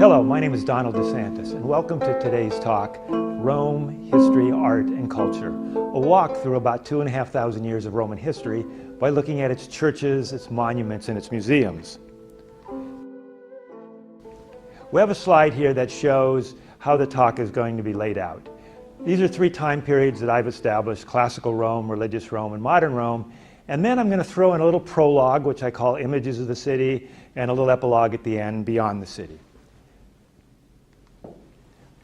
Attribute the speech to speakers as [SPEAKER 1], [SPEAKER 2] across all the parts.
[SPEAKER 1] Hello, my name is Donald DeSantis, and welcome to today's talk, Rome, History, Art, and Culture, a walk through about 2,500 years of Roman history by looking at its churches, its monuments, and its museums. We have a slide here that shows how the talk is going to be laid out. These are three time periods that I've established: classical Rome, religious Rome, and modern Rome. And then I'm going to throw in a little prologue, which I call Images of the City, and a little epilogue at the end, Beyond the City.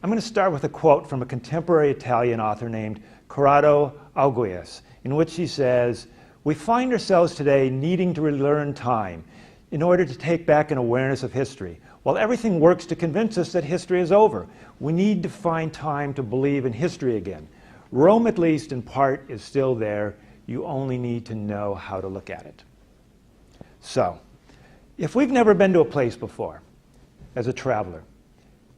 [SPEAKER 1] I'm going to start with a quote from a contemporary Italian author named Corrado Auguias, in which he says, "We find ourselves today needing to relearn time in order to take back an awareness of history. While everything works to convince us that history is over, we need to find time to believe in history again. Rome, at least in part, is still there. You only need to know how to look at it." So, if we've never been to a place before, as a traveler,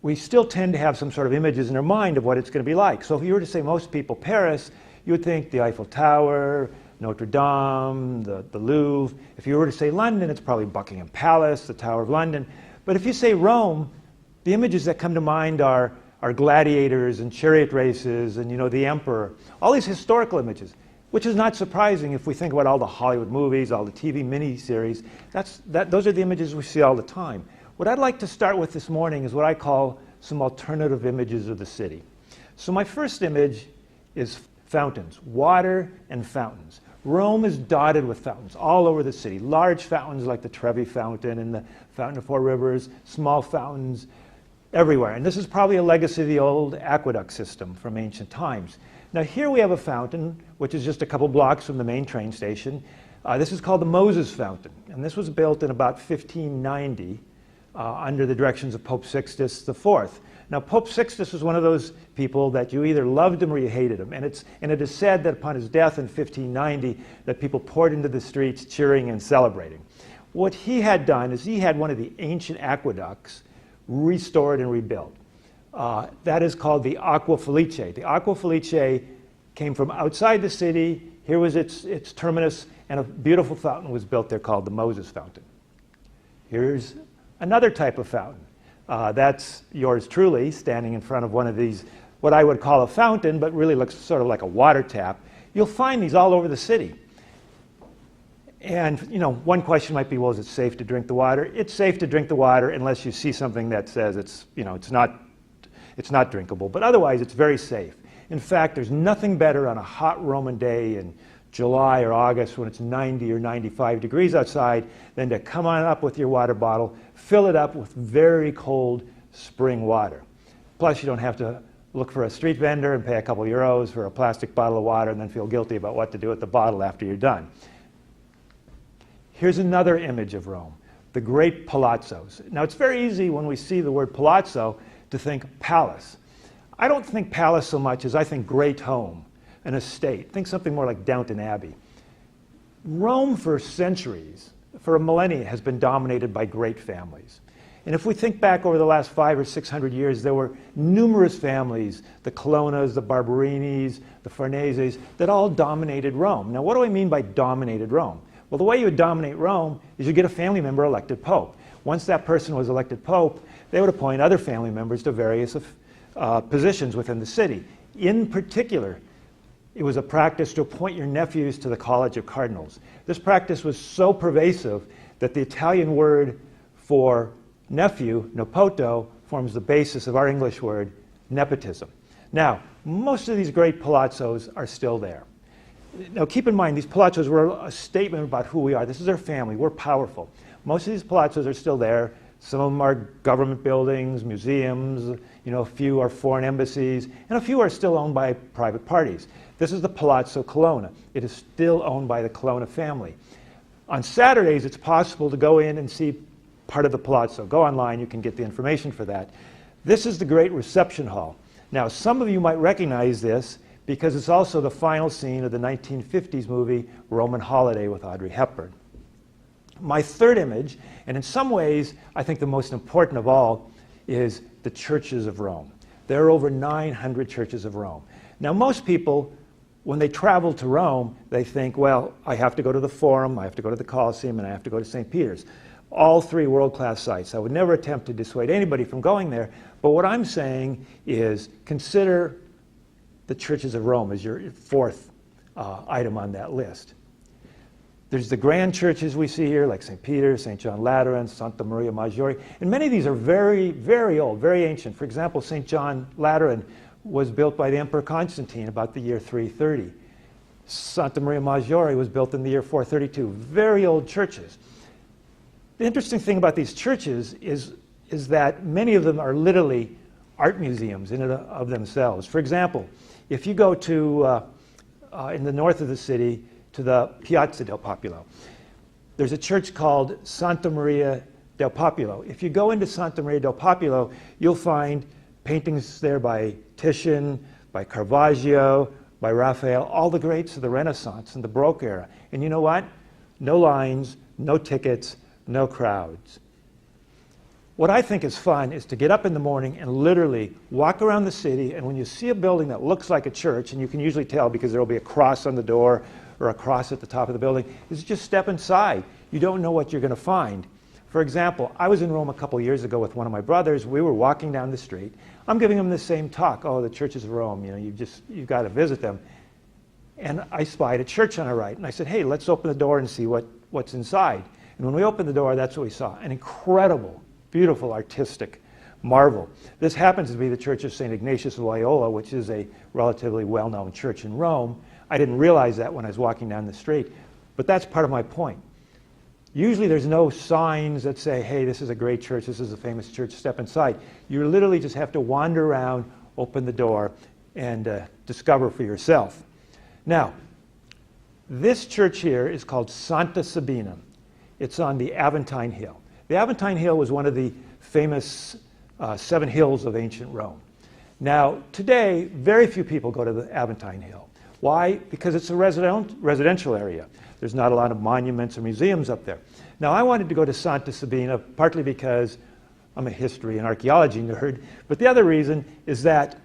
[SPEAKER 1] we still tend to have some sort of images in our mind of what it's going to be like. So if you were to say most people Paris, you would think the Eiffel Tower, Notre Dame, the Louvre. If you were to say London, it's probably Buckingham Palace, the Tower of London. But if you say Rome, the images that come to mind are gladiators and chariot races and, the emperor, all these historical images, which is not surprising if we think about all the Hollywood movies, all the TV miniseries. Those are the images we see all the time. What I'd like to start with this morning is what I call some alternative images of the city. So my first image is fountains, water and fountains. Rome is dotted with fountains all over the city. Large fountains like the Trevi Fountain and the Fountain of Four Rivers, small fountains everywhere. And this is probably a legacy of the old aqueduct system from ancient times. Now here we have a fountain, which is just a couple blocks from the main train station. This is called the Moses Fountain, and this was built in about 1590 under the directions of Pope Sixtus IV. Now Pope Sixtus was one of those people that you either loved him or you hated him, and it is said that upon his death in 1590 that people poured into the streets cheering and celebrating. What he had done is he had one of the ancient aqueducts restored and rebuilt. That is called the Aqua Felice. The Aqua Felice came from outside the city. Here was its terminus, and a beautiful fountain was built there called the Moses Fountain. Here's another type of fountain. That's yours truly, standing in front of one of these, what I would call a fountain, but really looks sort of like a water tap. You'll find these all over the city. And, one question might be, well, is it safe to drink the water? It's safe to drink the water unless you see something that says it's not drinkable. But otherwise, it's very safe. In fact, there's nothing better on a hot Roman day in July or August when it's 90 or 95 degrees outside than to come on up with your water bottle, fill it up with very cold spring water. Plus, you don't have to look for a street vendor and pay a couple euros for a plastic bottle of water and then feel guilty about what to do with the bottle after you're done. Here's another image of Rome, the great palazzos. Now, it's very easy when we see the word palazzo to think palace. I don't think palace so much as I think great home, an estate. Think something more like Downton Abbey. Rome for centuries, for a millennia, has been dominated by great families. And if we think back over the last 500 or 600 years, there were numerous families, the Colonnas, the Barbarinis, the Farneses, that all dominated Rome. Now, what do I mean by dominated Rome? Well, the way you would dominate Rome is you get a family member elected pope. Once that person was elected pope, they would appoint other family members to various positions within the city. In particular, it was a practice to appoint your nephews to the College of Cardinals. This practice was so pervasive that the Italian word for nephew, nepoto, forms the basis of our English word, nepotism. Now, most of these great palazzos are still there. Now, keep in mind, these palazzos were a statement about who we are. This is our family. We're powerful. Most of these palazzos are still there. Some of them are government buildings, museums, a few are foreign embassies, and a few are still owned by private parties. This is the Palazzo Colonna. It is still owned by the Colonna family. On Saturdays, it's possible to go in and see part of the palazzo. Go online, you can get the information for that. This is the great reception hall. Now, some of you might recognize this because it's also the final scene of the 1950s movie Roman Holiday with Audrey Hepburn. My third image, and in some ways I think the most important of all, is the churches of Rome. There are over 900 churches of Rome. Now, most people, when they travel to Rome, they think, well, I have to go to the Forum, I have to go to the Colosseum, and I have to go to St. Peter's. All three world-class sites. I would never attempt to dissuade anybody from going there, but what I'm saying is consider the churches of Rome as your fourth item on that list. There's the grand churches we see here, like St. Peter, St. John Lateran, Santa Maria Maggiore, and many of these are very, very old, very ancient. For example, St. John Lateran was built by the Emperor Constantine about the year 330. Santa Maria Maggiore was built in the year 432. Very old churches. The interesting thing about these churches is that many of them are literally art museums in and of themselves. For example, if you go to, in the north of the city, to the Piazza del Popolo, there's a church called Santa Maria del Popolo. If you go into Santa Maria del Popolo, you'll find paintings there by Titian, by Caravaggio, by Raphael, all the greats of the Renaissance and the Baroque era. And you know what? No lines, no tickets, no crowds. What I think is fun is to get up in the morning and literally walk around the city, and when you see a building that looks like a church, and you can usually tell because there will be a cross on the door or a cross at the top of the building, is just step inside. You don't know what you're going to find. For example, I was in Rome a couple years ago with one of my brothers. We were walking down the street. I'm giving him the same talk. Oh, the churches of Rome, you know, you've got to visit them. And I spied a church on our right. And I said, hey, let's open the door and see what's inside. And when we opened the door, that's what we saw. An incredible, beautiful, artistic marvel. This happens to be the Church of St. Ignatius of Loyola, which is a relatively well-known church in Rome. I didn't realize that when I was walking down the street. But that's part of my point. Usually there's no signs that say, hey, this is a great church, this is a famous church, step inside. You literally just have to wander around, open the door, and discover for yourself. Now, this church here is called Santa Sabina. It's on the Aventine Hill. The Aventine Hill was one of the famous 7 hills of ancient Rome. Now, today, very few people go to the Aventine Hill. Why? Because it's a residential area. There's not a lot of monuments or museums up there. Now, I wanted to go to Santa Sabina partly because I'm a history and archaeology nerd, but the other reason is that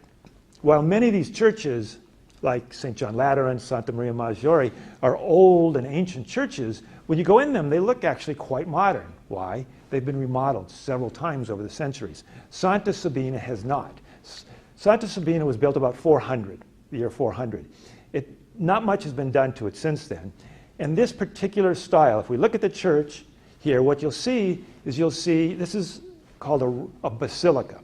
[SPEAKER 1] while many of these churches, like St. John Lateran, Santa Maria Maggiore, are old and ancient churches, when you go in them, they look actually quite modern. Why? They've been remodeled several times over the centuries. Santa Sabina has not. Santa Sabina was built about 400, the year 400. Not much has been done to it since then. And this particular style, if we look at the church here, what you'll see is this is called a basilica.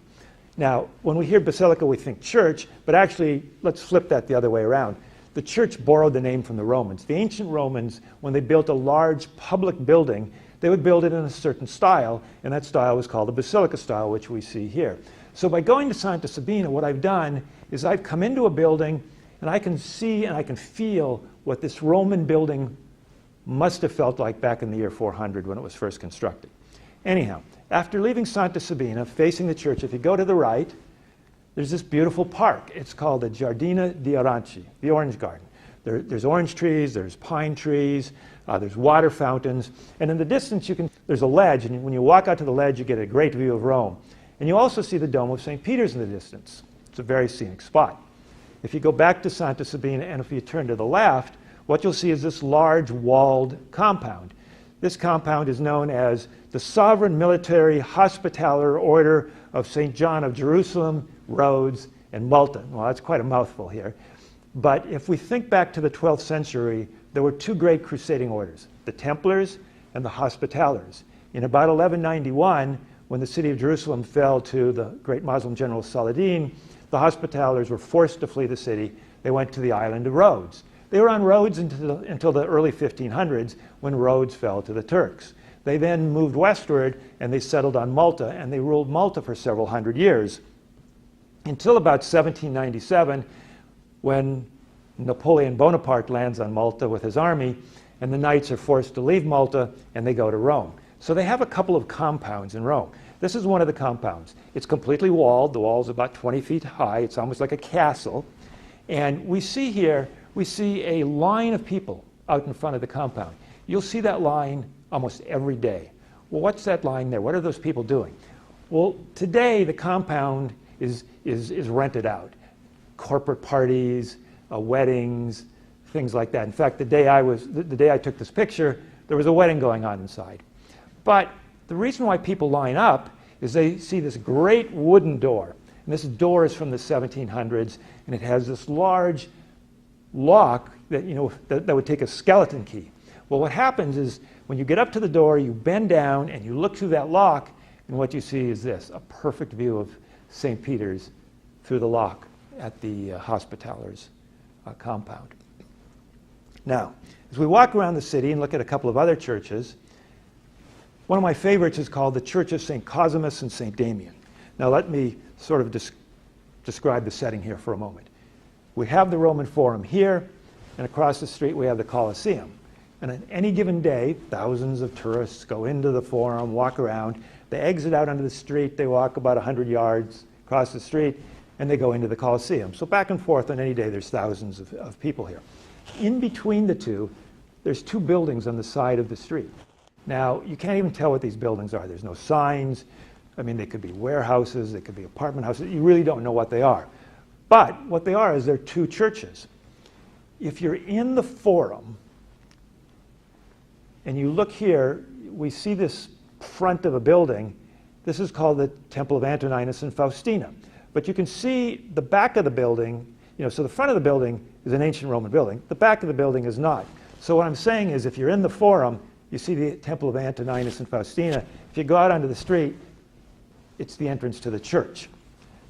[SPEAKER 1] Now, when we hear basilica, we think church, but actually, let's flip that the other way around. The church borrowed the name from the Romans. The ancient Romans, when they built a large public building, they would build it in a certain style, and that style was called the basilica style, which we see here. So by going to Santa Sabina, what I've done is I've come into a building, and I can see and I can feel what this Roman building must have felt like back in the year 400 when it was first constructed. Anyhow, after leaving Santa Sabina, facing the church, if you go to the right, there's this beautiful park. It's called the Giardino di Aranci, the orange garden. There's orange trees, there's pine trees, there's water fountains, and in the distance there's a ledge, and when you walk out to the ledge, you get a great view of Rome. And you also see the Dome of St. Peter's in the distance. It's a very scenic spot. If you go back to Santa Sabina, and if you turn to the left, what you'll see is this large walled compound. This compound is known as the Sovereign Military Hospitaller Order of St. John of Jerusalem, Rhodes, and Malta. Well, that's quite a mouthful here. But if we think back to the 12th century, there were 2 great crusading orders, the Templars and the Hospitallers. In about 1191, when the city of Jerusalem fell to the great Muslim general Saladin, the Hospitallers were forced to flee the city. They went to the island of Rhodes. They were on Rhodes until the early 1500s, when Rhodes fell to the Turks. They then moved westward, and they settled on Malta, and they ruled Malta for several hundred years, until about 1797, when Napoleon Bonaparte lands on Malta with his army, and the knights are forced to leave Malta, and they go to Rome. So they have a couple of compounds in Rome. This is one of the compounds. It's completely walled. The wall's about 20 feet high. It's almost like a castle. And we see here, we see a line of people out in front of the compound. You'll see that line almost every day. Well, what's that line there? What are those people doing? Well, today the compound is rented out. Corporate parties, weddings, things like that. In fact, the day I took this picture, there was a wedding going on inside. But The reason why people line up is they see this great wooden door. And this door is from the 1700s, and it has this large lock that, that would take a skeleton key. Well, what happens is when you get up to the door, you bend down and you look through that lock, and what you see is this, a perfect view of St. Peter's through the lock at the Hospitallers compound. Now, as we walk around the city and look at a couple of other churches, one of my favorites is called the Church of St. Cosimus and St. Damian. Now let me sort of describe the setting here for a moment. We have the Roman Forum here, and across the street we have the Colosseum. And on any given day, thousands of tourists go into the Forum, walk around, they exit out onto the street, they walk about 100 yards across the street, and they go into the Colosseum. So back and forth on any day, there's thousands of people here. In between the two, there's two buildings on the side of the street. Now, you can't even tell what these buildings are. There's no signs. I mean, they could be warehouses, they could be apartment houses. You really don't know what they are. But what they are is they're two churches. If you're in the Forum, and you look here, we see this front of a building. This is called the Temple of Antoninus and Faustina. But you can see the back of the building, so the front of the building is an ancient Roman building. The back of the building is not. So what I'm saying is if you're in the Forum, you see the Temple of Antoninus and Faustina. If you go out onto the street, it's the entrance to the church.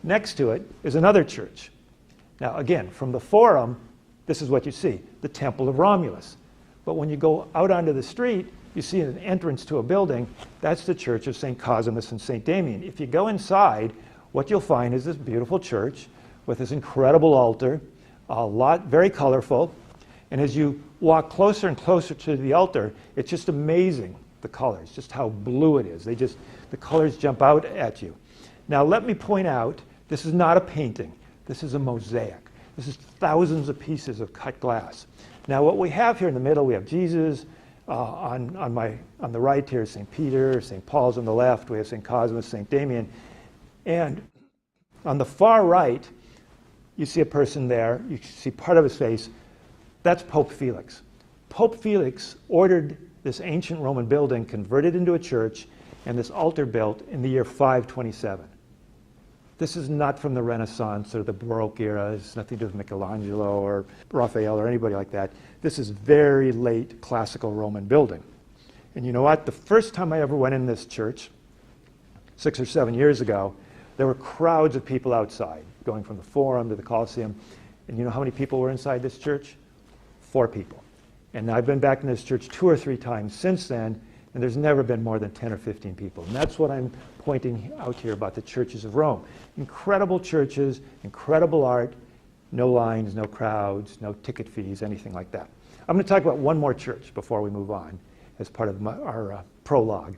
[SPEAKER 1] Next to it is another church. Now again, from the Forum, this is what you see, the Temple of Romulus. But when you go out onto the street, you see an entrance to a building. That's the Church of St. Cosimus and St. Damian. If you go inside, what you'll find is this beautiful church with this incredible altar, very colorful. And as you walk closer and closer to the altar, it's just amazing, the colors, just how blue it is. The colors jump out at you. Now let me point out, this is not a painting. This is a mosaic. This is thousands of pieces of cut glass. Now what we have here in the middle, we have Jesus. On the right here is St. Peter, St. Paul's on the left. We have St. Cosmas, St. Damian. And on the far right, you see a person there. You see part of his face. That's Pope Felix. Pope Felix ordered this ancient Roman building converted into a church and this altar built in the year 527. This is not from the Renaissance or the Baroque era. It's nothing to do with Michelangelo or Raphael or anybody like that. This is very late classical Roman building. And you know what? The first time I ever went in this church, 6 or 7 years ago, there were crowds of people outside, going from the Forum to the Colosseum. And you know how many people were inside this church? 4 people. And I've been back in this church 2 or 3 times since then, and there's never been more than 10 or 15 people. And that's what I'm pointing out here about the churches of Rome. Incredible churches, incredible art, no lines, no crowds, no ticket fees, anything like that. I'm going to talk about one more church before we move on as part of our prologue.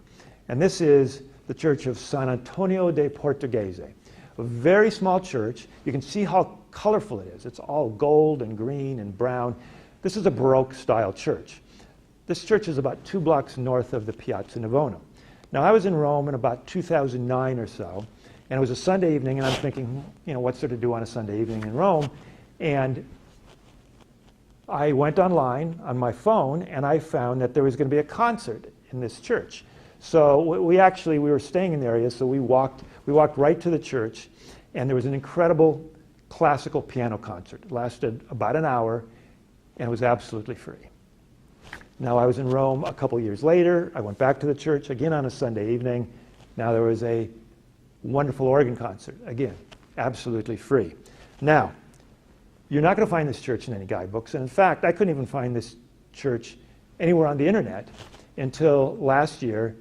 [SPEAKER 1] And this is the Church of San Antonio de Portuguese, a very small church. You can see how colorful it is. It's all gold and green and brown. This is a Baroque style church. This church is about 2 blocks north of the Piazza Navona. Now, I was in Rome in about 2009 or so, and it was a Sunday evening, and I'm thinking, what's there to do on a Sunday evening in Rome? And I went online on my phone, and I found that there was going to be a concert in this church. So we were staying in the area, so we walked right to the church, and there was an incredible classical piano concert. It lasted about an hour, and it was absolutely free. Now, I was in Rome a couple years later. I went back to the church again on a Sunday evening. Now there was a wonderful organ concert, again, absolutely free. Now, you're not going to find this church in any guidebooks. And in fact, I couldn't even find this church anywhere on the internet until last year.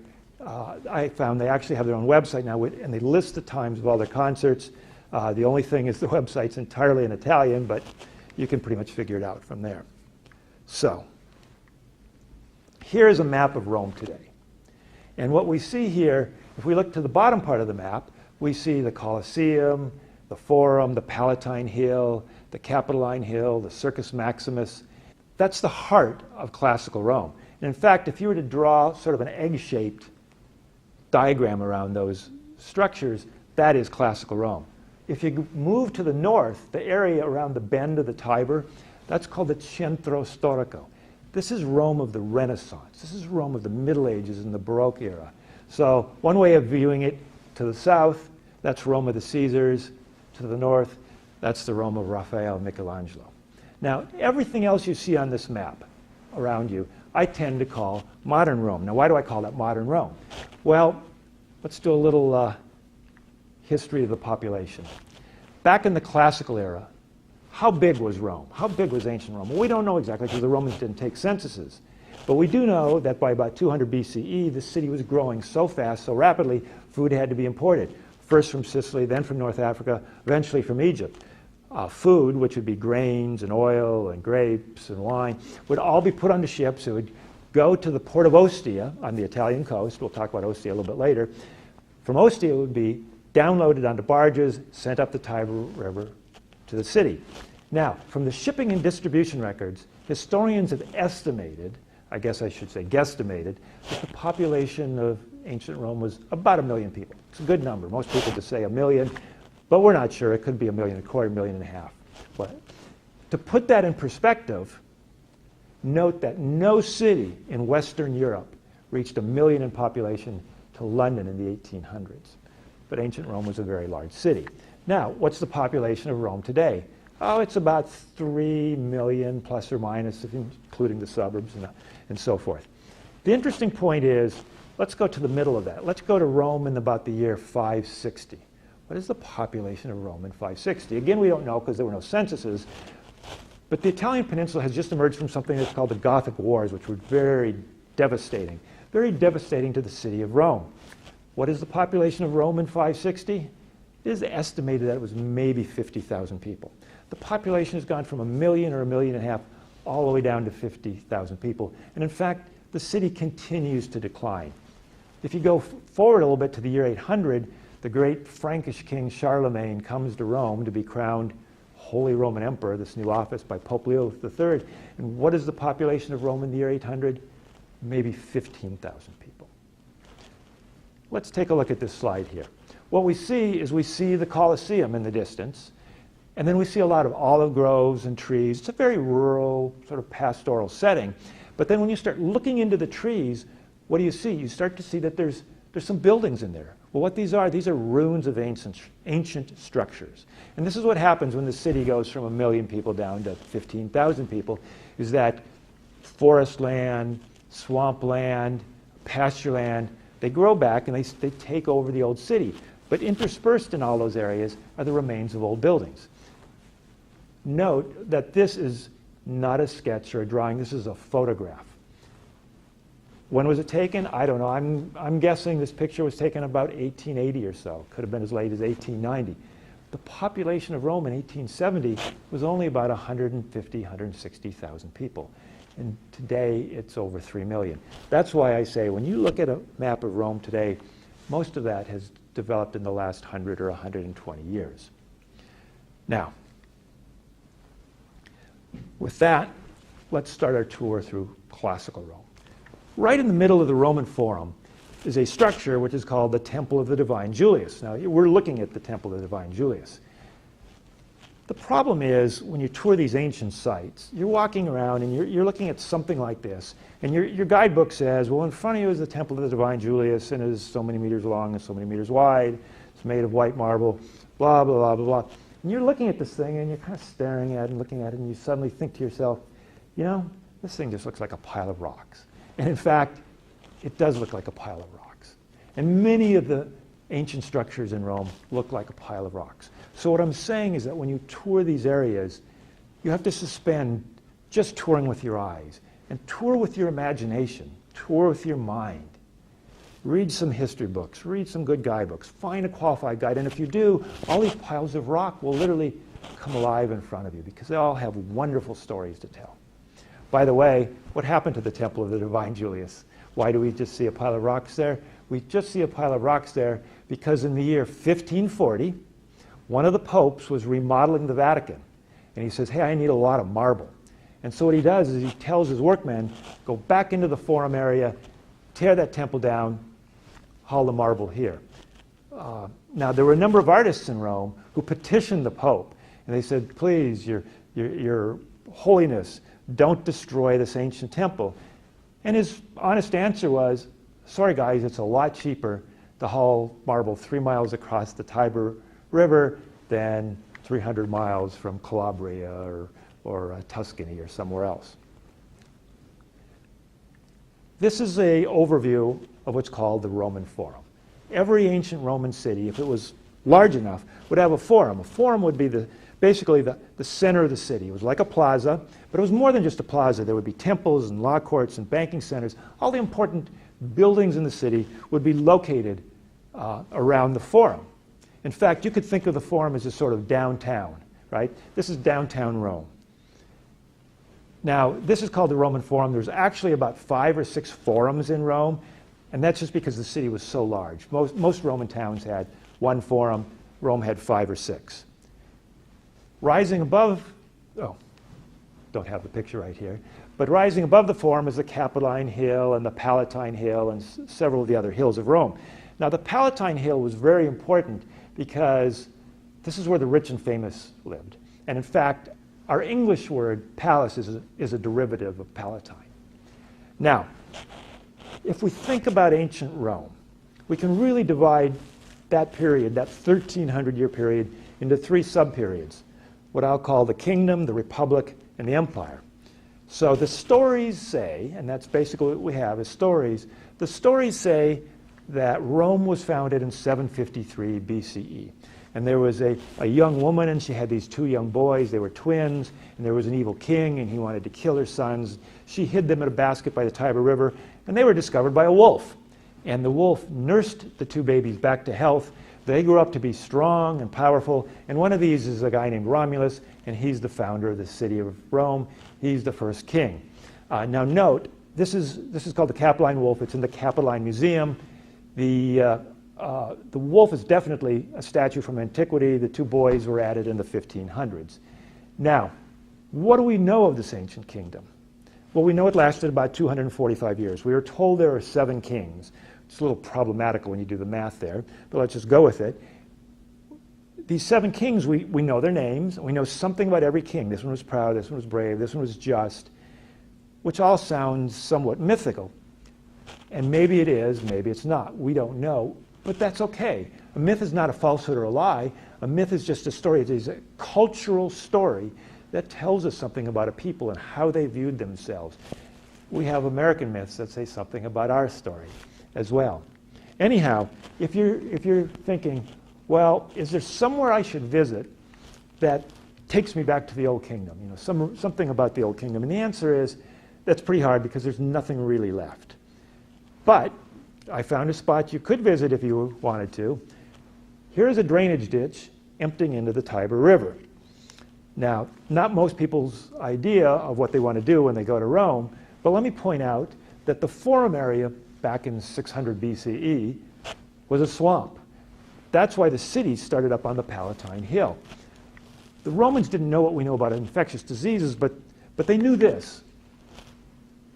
[SPEAKER 1] I found they actually have their own website now, and they list the times of all their concerts. The only thing is the website's entirely in Italian, but you can pretty much figure it out from there. So, here's a map of Rome today. And what we see here, if we look to the bottom part of the map, we see the Colosseum, the Forum, the Palatine Hill, the Capitoline Hill, the Circus Maximus. That's the heart of classical Rome. And in fact, if you were to draw sort of an egg-shaped diagram around those structures, that is classical Rome. If you move to the north, the area around the bend of the Tiber, that's called the Centro Storico. This is Rome of the Renaissance. This is Rome of the Middle Ages and the Baroque era. So one way of viewing it, to the south, that's Rome of the Caesars. To the north, that's the Rome of Raphael and Michelangelo. Now, everything else you see on this map around you, I tend to call modern Rome. Now, why do I call that modern Rome? Well, let's do a little history of the population. Back in the classical era, how big was Rome? How big was ancient Rome? Well, we don't know exactly because the Romans didn't take censuses. But we do know that by about 200 BCE, the city was growing so fast, so rapidly, food had to be imported. First from Sicily, then from North Africa, eventually from Egypt. Food, which would be grains and oil and grapes and wine, would all be put onto ships. It would go to the port of Ostia on the Italian coast. We'll talk about Ostia a little bit later. From Ostia, it would be downloaded onto barges, sent up the Tiber River to the city. Now, from the shipping and distribution records, historians have estimated, I guess I should say guesstimated, that the population of ancient Rome was about 1 million people. It's a good number. Most people just say 1 million, but we're not sure. It could be 1.25 million, 1.5 million. But to put that in perspective, note that no city in Western Europe reached 1 million in population till London in the 1800s. But ancient Rome was a very large city. Now, what's the population of Rome today? Oh, it's about 3 million plus or minus, including the suburbs and so forth. The interesting point is, let's go to the middle of that. Let's go to Rome in about the year 560. What is the population of Rome in 560? Again, we don't know because there were no censuses. But the Italian peninsula has just emerged from something that's called the Gothic Wars, which were very devastating to the city of Rome. What is the population of Rome in 560? It is estimated that it was maybe 50,000 people. The population has gone from 1 million or 1.5 million all the way down to 50,000 people. And in fact, the city continues to decline. If you go forward a little bit to the year 800, the great Frankish king Charlemagne comes to Rome to be crowned Holy Roman Emperor, this new office by Pope Leo III. And what is the population of Rome in the year 800? Maybe 15,000 people. Let's take a look at this slide here. What we see is the Colosseum in the distance, and then we see a lot of olive groves and trees. It's a very rural, sort of pastoral setting. But then when you start looking into the trees, what do you see? You start to see that there's some buildings in there. Well, what these are ruins of ancient structures. And this is what happens when the city goes from 1 million people down to 15,000 people, is that forest land, swamp land, pasture land, they grow back and they take over the old city. But interspersed in all those areas are the remains of old buildings. Note that this is not a sketch or a drawing, this is a photograph. When was it taken? I don't know. I'm guessing this picture was taken about 1880 or so. Could have been as late as 1890. The population of Rome in 1870 was only about 150, 160,000 people. And today it's over 3 million. That's why I say when you look at a map of Rome today, most of that has developed in the last 100 or 120 years. Now, with that, let's start our tour through classical Rome. Right in the middle of the Roman Forum is a structure which is called the Temple of the Divine Julius. Now, we're looking at the Temple of the Divine Julius. The problem is, when you tour these ancient sites, you're walking around and you're looking at something like this, and your guidebook says, well, in front of you is the Temple of the Divine Julius, and it is so many meters long and so many meters wide. It's made of white marble, blah, blah, blah, blah, blah. And you're looking at this thing, and you're kind of staring at it and looking at it, and you suddenly think to yourself, you know, this thing just looks like a pile of rocks. And in fact, it does look like a pile of rocks. And many of the ancient structures in Rome look like a pile of rocks. So what I'm saying is that when you tour these areas, you have to suspend just touring with your eyes and tour with your imagination, tour with your mind. Read some history books, read some good guidebooks, find a qualified guide, and if you do, all these piles of rock will literally come alive in front of you because they all have wonderful stories to tell. By the way, what happened to the Temple of the Divine Julius? Why do we just see a pile of rocks there? We just see a pile of rocks there because in the year 1540, one of the popes was remodeling the Vatican. And he says, hey, I need a lot of marble. And so what he does is he tells his workmen, go back into the forum area, tear that temple down, haul the marble here. Now, there were a number of artists in Rome who petitioned the Pope. And they said, please, your holiness, don't destroy this ancient temple. And his honest answer was, sorry guys, it's a lot cheaper to haul marble 3 miles across the Tiber River than 300 miles from Calabria or Tuscany or somewhere else. This is an overview of what's called the Roman Forum. Every ancient Roman city, if it was large enough, would have a forum. A forum would be basically the center of the city. It was like a plaza, but it was more than just a plaza. There would be temples and law courts and banking centers. All the important buildings in the city would be located around the forum. In fact, you could think of the forum as a sort of downtown, right? This is downtown Rome. Now, this is called the Roman Forum. There's actually about 5 or 6 forums in Rome, and that's just because the city was so large. Most Roman towns had 1 forum. Rome had 5 or 6. Rising above, don't have the picture right here, but rising above the forum is the Capitoline Hill and the Palatine Hill and several of the other hills of Rome. Now, the Palatine Hill was very important because this is where the rich and famous lived. And in fact, our English word palace is a derivative of Palatine. Now, if we think about ancient Rome, we can really divide that period, that 1300-year period, into 3 sub-periods, what I'll call the kingdom, the republic, and the empire. So the stories say, and that's basically what we have is stories, the stories say that Rome was founded in 753 BCE. And there was a young woman, and she had these 2 young boys. They were twins, and there was an evil king, and he wanted to kill her sons. She hid them in a basket by the Tiber River, and they were discovered by a wolf. And the wolf nursed the 2 babies back to health. They grew up to be strong and powerful, and one of these is a guy named Romulus, and he's the founder of the city of Rome. He's the first king. Now note, this is called the Capitoline Wolf. It's in the Capitoline Museum. The wolf is definitely a statue from antiquity. The 2 boys were added in the 1500s. Now, what do we know of this ancient kingdom? Well, we know it lasted about 245 years. We are told there are 7 kings. It's a little problematical when you do the math there, but let's just go with it. These 7 kings, we know their names. We know something about every king. This one was proud, this one was brave, this one was just, which all sounds somewhat mythical. And maybe it is, maybe it's not. We don't know, but that's okay. A myth is not a falsehood or a lie. A myth is just a story. It is a cultural story that tells us something about a people and how they viewed themselves. We have American myths that say something about our story as well. Anyhow, if you're thinking, well, is there somewhere I should visit that takes me back to the Old Kingdom? You know, something about the Old Kingdom. And the answer is, that's pretty hard because there's nothing really left. But I found a spot you could visit if you wanted to. Here's a drainage ditch emptying into the Tiber River. Now, not most people's idea of what they want to do when they go to Rome, but let me point out that the Forum area back in 600 BCE was a swamp. That's why the city started up on the Palatine Hill. The Romans didn't know what we know about infectious diseases, but they knew this.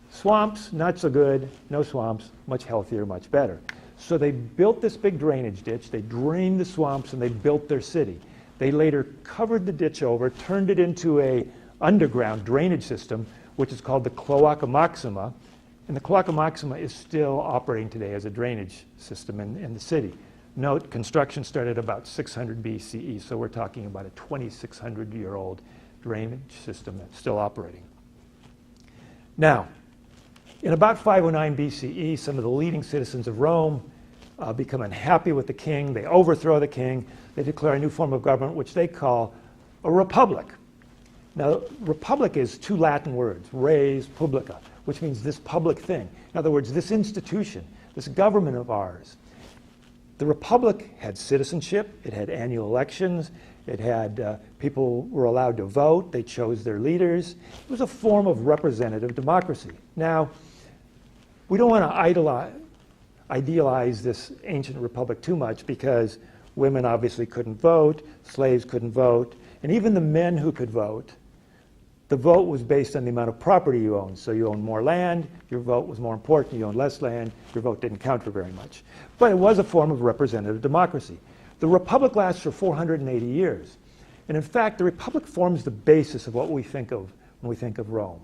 [SPEAKER 1] Swamps, not so good. No swamps, much healthier, much better. So they built this big drainage ditch. They drained the swamps, and they built their city. They later covered the ditch over, turned it into an underground drainage system, which is called the Cloaca Maxima. And the Cloaca Maxima is still operating today as a drainage system in the city. Note, construction started about 600 BCE, so we're talking about a 2,600-year-old drainage system that's still operating. Now, in about 509 BCE, some of the leading citizens of Rome become unhappy with the king. They overthrow the king. They declare a new form of government, which they call a republic. Now, republic is 2 Latin words, res publica, which means this public thing. In other words, this institution, this government of ours. The republic had citizenship. It had annual elections. It had people were allowed to vote. They chose their leaders. It was a form of representative democracy. Now, we don't want to idealize this ancient republic too much because women obviously couldn't vote, slaves couldn't vote, and even the men who could vote, the vote was based on the amount of property you owned. So you owned more land, your vote was more important. You owned less land, your vote didn't count for very much. But it was a form of representative democracy. The republic lasts for 480 years. And in fact, the republic forms the basis of what we think of when we think of Rome.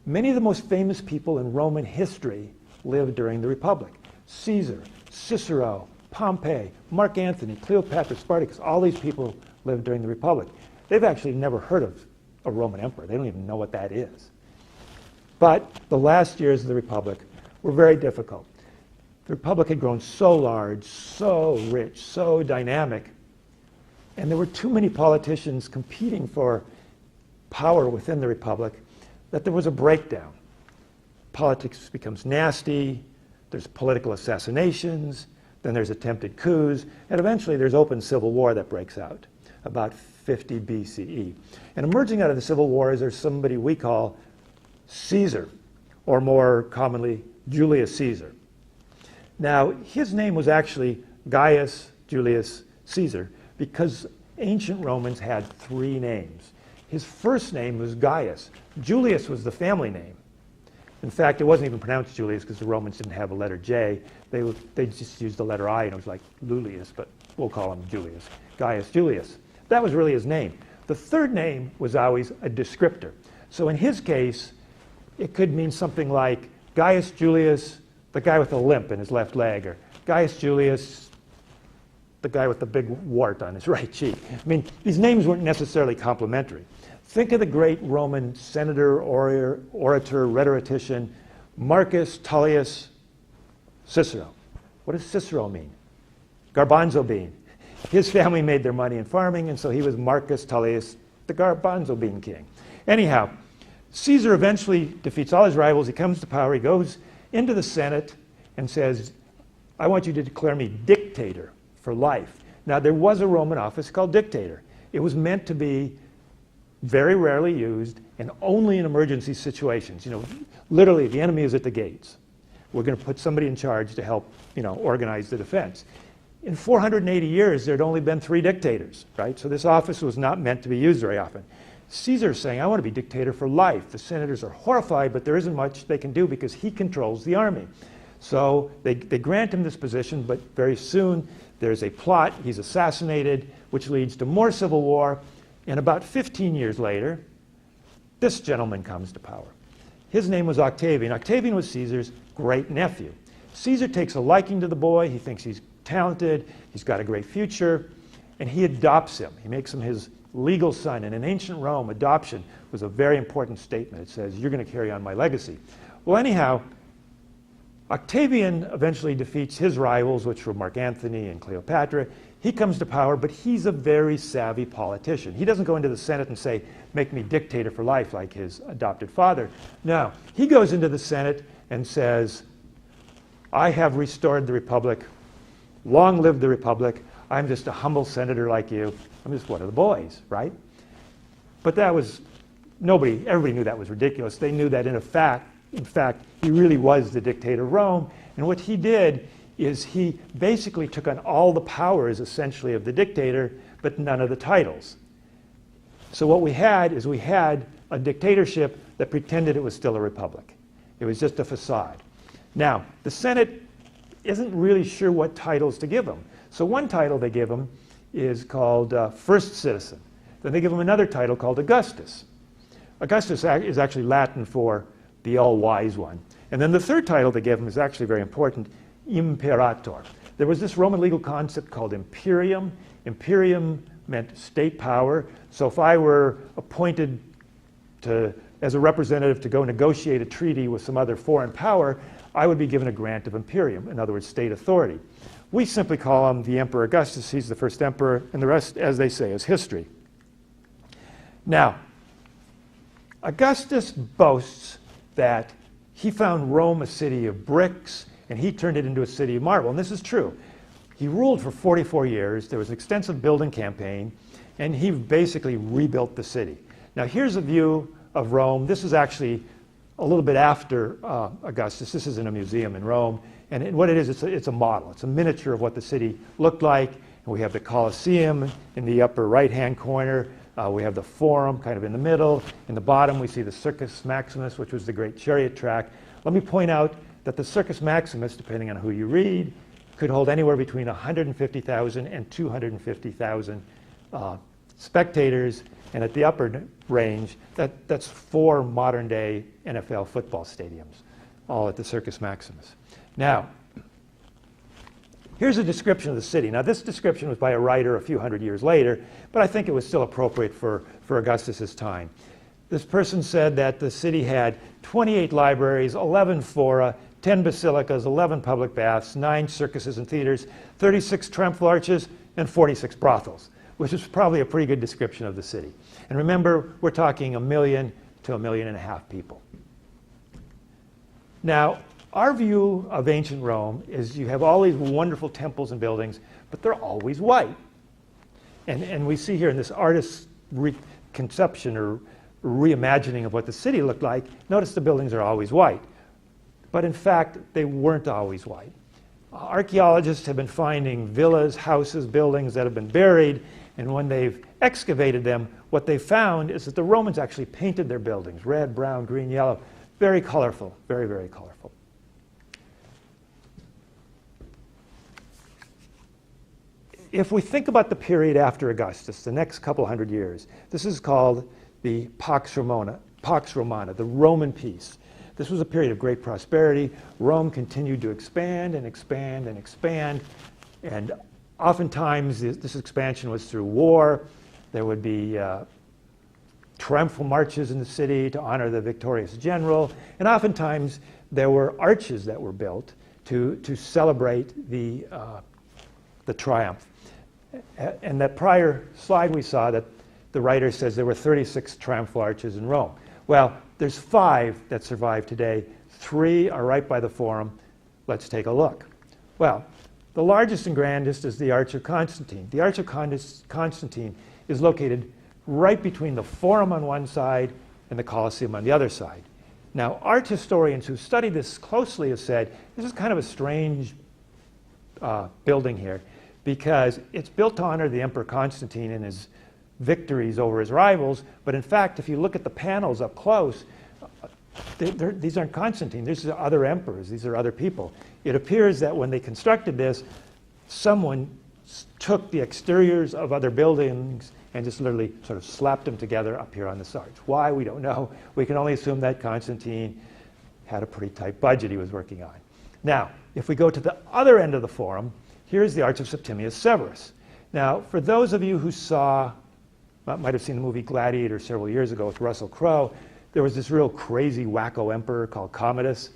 [SPEAKER 1] Many of the most famous people in Roman history lived during the republic. Caesar, Cicero, Pompey, Mark Antony, Cleopatra, Spartacus, all these people lived during the Republic. They've actually never heard of a Roman emperor. They don't even know what that is. But the last years of the Republic were very difficult. The Republic had grown so large, so rich, so dynamic, and there were too many politicians competing for power within the Republic that there was a breakdown. Politics becomes nasty, there's political assassinations, then there's attempted coups, and eventually there's open civil war that breaks out, about 50 BCE. And emerging out of the civil war is there's somebody we call Caesar, or more commonly, Julius Caesar. Now, his name was actually Gaius Julius Caesar because ancient Romans had three names. His first name was Gaius. Julius was the family name. In fact, it wasn't even pronounced Julius because the Romans didn't have a letter J. They just used the letter I, and it was like Lulius, but we'll call him Julius. Gaius Julius. That was really his name. The third name was always a descriptor. So in his case, it could mean something like Gaius Julius, the guy with a limp in his left leg, or Gaius Julius, the guy with the big wart on his right cheek. I mean, these names weren't necessarily complimentary. Think of the great Roman senator, orator, rhetorician, Marcus Tullius Cicero. What does Cicero mean? Garbanzo bean. His family made their money in farming, and so he was Marcus Tullius, the garbanzo bean king. Anyhow, Caesar eventually defeats all his rivals. He comes to power. He goes into the Senate and says, I want you to declare me dictator for life. Now, there was a Roman office called dictator. It was meant to be very rarely used and only in emergency situations. You know, literally, the enemy is at the gates. We're going to put somebody in charge to help, organize the defense. In 480 years, there had only been 3 dictators, right? So this office was not meant to be used very often. Caesar's saying, I want to be dictator for life. The senators are horrified, but there isn't much they can do because he controls the army. So they grant him this position, but very soon there's a plot. He's assassinated, which leads to more civil war. And about 15 years later, this gentleman comes to power. His name was Octavian. Octavian was Caesar's great-nephew. Caesar takes a liking to the boy. He thinks he's talented. He's got a great future. And he adopts him. He makes him his legal son. And in ancient Rome, adoption was a very important statement. It says, you're going to carry on my legacy. Well, anyhow, Octavian eventually defeats his rivals, which were Mark Antony and Cleopatra. He comes to power, but he's a very savvy politician. He doesn't go into the Senate and say, make me dictator for life like his adopted father. No, he goes into the Senate and says, I have restored the Republic. Long live the Republic. I'm just a humble senator like you. I'm just one of the boys, right? But that was, everybody knew that was ridiculous. They knew that in fact, he really was the dictator of Rome. And what he did is he basically took on all the powers, essentially, of the dictator, but none of the titles. So what we had is a dictatorship that pretended it was still a republic. It was just a facade. Now, the Senate isn't really sure what titles to give him. So one title they give him is called First Citizen. Then they give him another title called Augustus. Augustus is actually Latin for the all-wise one. And then the third title they give him is actually very important, Imperator. There was this Roman legal concept called imperium. Imperium meant state power. So if I were appointed as a representative to go negotiate a treaty with some other foreign power, I would be given a grant of imperium, in other words, state authority. We simply call him the Emperor Augustus. He's the first emperor, and the rest, as they say, is history. Now, Augustus boasts that he found Rome a city of bricks, and he turned it into a city of marble. And this is true. He ruled for 44 years. There was an extensive building campaign, and he basically rebuilt the city. Now, here's a view of Rome. This is actually a little bit after Augustus. This is in a museum in Rome. And what it is, it's a model. It's a miniature of what the city looked like. And we have the Colosseum in the upper right-hand corner. We have the Forum kind of in the middle. In the bottom, we see the Circus Maximus, which was the great chariot track. Let me point out that the Circus Maximus, depending on who you read, could hold anywhere between 150,000 and 250,000 spectators. And at the upper range, that's 4 modern-day NFL football stadiums, all at the Circus Maximus. Now, Here's a description of the city. Now, this description was by a writer a few hundred years later, but I think it was still appropriate for Augustus's time. This person said that the city had 28 libraries, 11 fora, 10 basilicas, 11 public baths, 9 circuses and theaters, 36 triumphal arches, and 46 brothels, which is probably a pretty good description of the city. And remember, we're talking 1 million to 1.5 million people. Now, our view of ancient Rome is you have all these wonderful temples and buildings, but they're always white. And we see here in this artist's conception or reimagining of what the city looked like, notice the buildings are always white. But in fact, they weren't always white. Archaeologists have been finding villas, houses, buildings that have been buried, and when they've excavated them, what they found is that the Romans actually painted their buildings, red, brown, green, yellow, very colorful, very, very colorful. If we think about the period after Augustus, the next couple hundred years, this is called the Pax Romana, the Roman peace. This was a period of great prosperity. Rome continued to expand and expand and expand, and oftentimes this expansion was through war. There would be triumphal marches in the city to honor the victorious general, and oftentimes there were arches that were built to celebrate the triumph. And that prior slide we saw, that the writer says there were 36 triumphal arches in Rome. Well, there's 5 that survive today. 3 are right by the Forum. Let's take a look. Well, the largest and grandest is the Arch of Constantine. The Arch of Constantine is located right between the Forum on one side and the Colosseum on the other side. Now, art historians who studied this closely have said this is kind of a strange building here, because it's built to honor the Emperor Constantine and his victories over his rivals, but in fact, if you look at the panels up close, these aren't Constantine, these are other emperors, these are other people. It appears that when they constructed this, someone took the exteriors of other buildings and just literally sort of slapped them together up here on this arch. Why, we don't know. We can only assume that Constantine had a pretty tight budget he was working on. Now, if we go to the other end of the Forum, here's the Arch of Septimius Severus. Now, for those of you who might have seen the movie Gladiator several years ago with Russell Crowe, there was this real crazy wacko emperor called Commodus.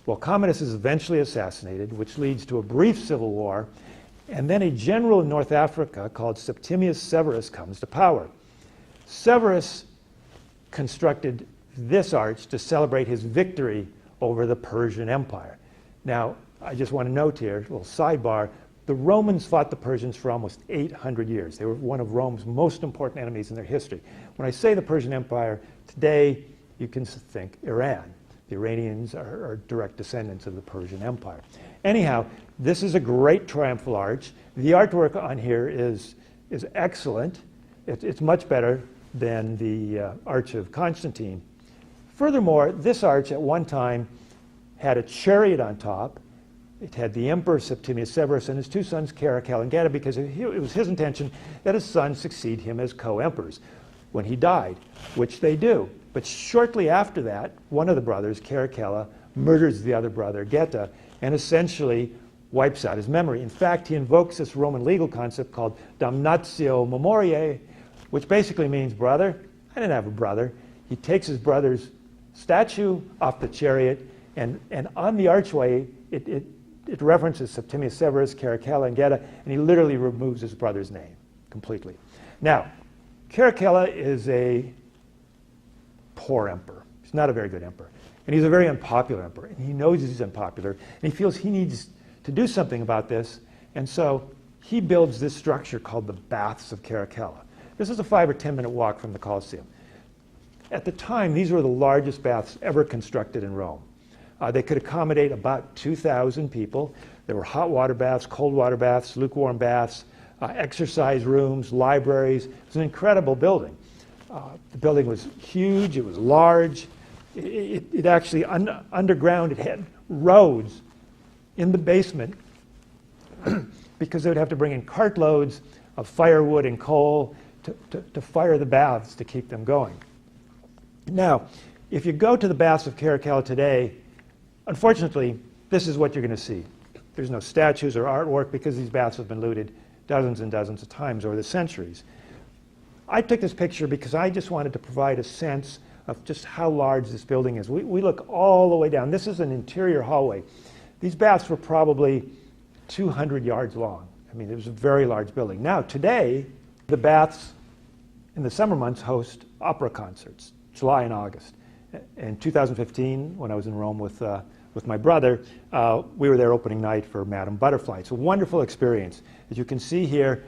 [SPEAKER 1] Well, Commodus is eventually assassinated, which leads to a brief civil war, and then a general in North Africa called Septimius Severus comes to power. Severus constructed this arch to celebrate his victory over the Persian Empire. Now, I just want to note here, a little sidebar, the Romans fought the Persians for almost 800 years. They were one of Rome's most important enemies in their history. When I say the Persian Empire, today you can think Iran. The Iranians are direct descendants of the Persian Empire. Anyhow, this is a great triumphal arch. The artwork on here is excellent. It's much better than the Arch of Constantine. Furthermore, this arch at one time had a chariot on top. It had the Emperor Septimius Severus and his 2 sons, Caracalla and Geta, because it was his intention that his sons succeed him as co-emperors when he died, which they do. But shortly after that, one of the brothers, Caracalla, murders the other brother, Geta, and essentially wipes out his memory. In fact, he invokes this Roman legal concept called damnatio memoriae, which basically means, brother, I didn't have a brother. He takes his brother's statue off the chariot, and on the archway, it references Septimius Severus, Caracalla, and Geta, and he literally removes his brother's name completely. Now, Caracalla is a poor emperor. He's not a very good emperor. And he's a very unpopular emperor. And he knows he's unpopular, and he feels he needs to do something about this. And so he builds this structure called the Baths of Caracalla. This is a 5 or 10 minute walk from the Colosseum. At the time, these were the largest baths ever constructed in Rome. They could accommodate about 2,000 people. There were hot water baths, cold water baths, lukewarm baths, exercise rooms, libraries. It was an incredible building. The building was huge, it was large. It actually, underground, it had roads in the basement because they would have to bring in cartloads of firewood and coal to fire the baths to keep them going. Now, if you go to the baths of Caracalla today, unfortunately, this is what you're going to see. There's no statues or artwork because these baths have been looted dozens and dozens of times over the centuries. I took this picture because I just wanted to provide a sense of just how large this building is. We look all the way down. This is an interior hallway. These baths were probably 200 yards long. I mean, it was a very large building. Now, today, the baths in the summer months host opera concerts, July and August. In 2015, when I was in Rome with my brother, we were there opening night for Madame Butterfly. It's a wonderful experience. As you can see here,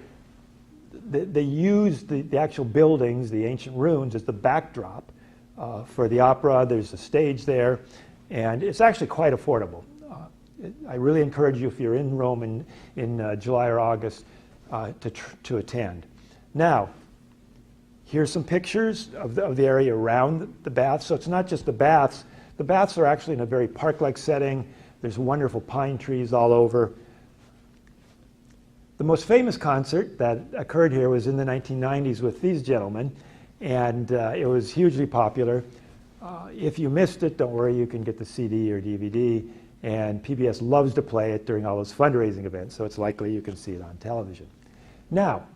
[SPEAKER 1] they use the actual buildings, the ancient ruins, as the backdrop for the opera. There's a stage there, and it's actually quite affordable. I really encourage you, if you're in Rome in July or August, to attend. Now, here's some pictures of the area around the baths. So it's not just the baths. The baths are actually in a very park-like setting. There's wonderful pine trees all over. The most famous concert that occurred here was in the 1990s with these gentlemen, and it was hugely popular. If you missed it, don't worry, you can get the CD or DVD, and PBS loves to play it during all those fundraising events, so it's likely you can see it on television. Now,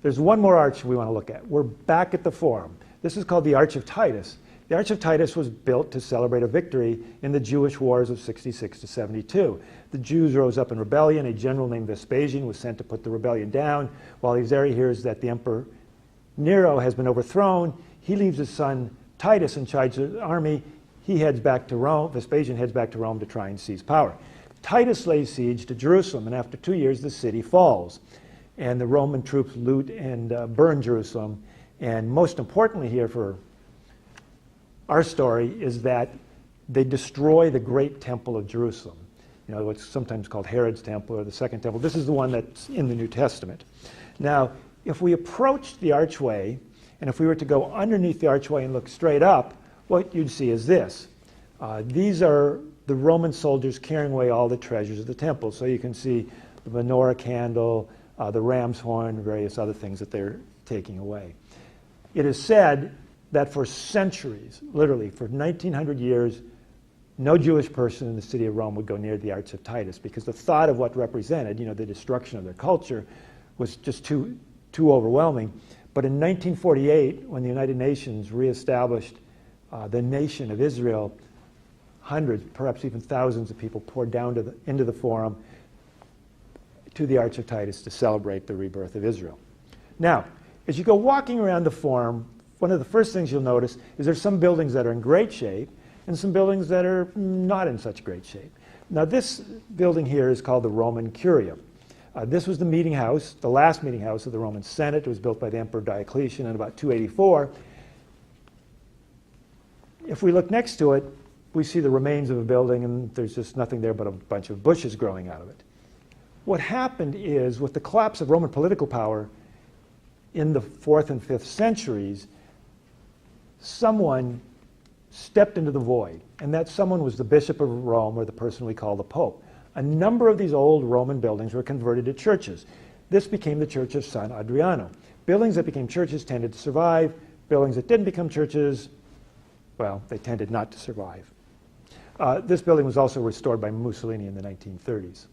[SPEAKER 1] there's one more arch we want to look at. We're back at the Forum. This is called the Arch of Titus. The Arch of Titus was built to celebrate a victory in the Jewish wars of 66 to 72. The Jews rose up in rebellion. A general named Vespasian was sent to put the rebellion down. While he's there, he hears that the Emperor Nero has been overthrown. He leaves his son Titus in charge of the army. He heads back to Rome. Vespasian heads back to Rome to try and seize power. Titus lays siege to Jerusalem, and after 2 years, the city falls. And the Roman troops loot and burn Jerusalem. And most importantly here for our story is that they destroy the great temple of Jerusalem. You know, what's sometimes called Herod's temple or the second temple. This is the one that's in the New Testament. Now, if we approached the archway, and if we were to go underneath the archway and look straight up, what you'd see is this. These are the Roman soldiers carrying away all the treasures of the temple. So you can see the menorah candle, the ram's horn, various other things that they're taking away. It is said that for centuries, literally for 1900 years, no Jewish person in the city of Rome would go near the Arch of Titus because the thought of what represented, you know, the destruction of their culture was just too overwhelming. But in 1948, when the United Nations reestablished the nation of Israel, hundreds, perhaps even thousands of people poured down into the Forum to the Arch of Titus to celebrate the rebirth of Israel. Now, as you go walking around the Forum, one of the first things you'll notice is there's some buildings that are in great shape and some buildings that are not in such great shape. Now, this building here is called the Roman Curia. This was the meeting house, the last meeting house of the Roman Senate. It was built by the Emperor Diocletian in about 284. If we look next to it, we see the remains of a building, and there's just nothing there but a bunch of bushes growing out of it. What happened is, with the collapse of Roman political power in the 4th and 5th centuries, someone stepped into the void, and that someone was the Bishop of Rome, or the person we call the Pope. A number of these old Roman buildings were converted to churches. This became the Church of San Adriano. Buildings that became churches tended to survive. Buildings that didn't become churches, well, they tended not to survive. This building was also restored by Mussolini in the 1930s.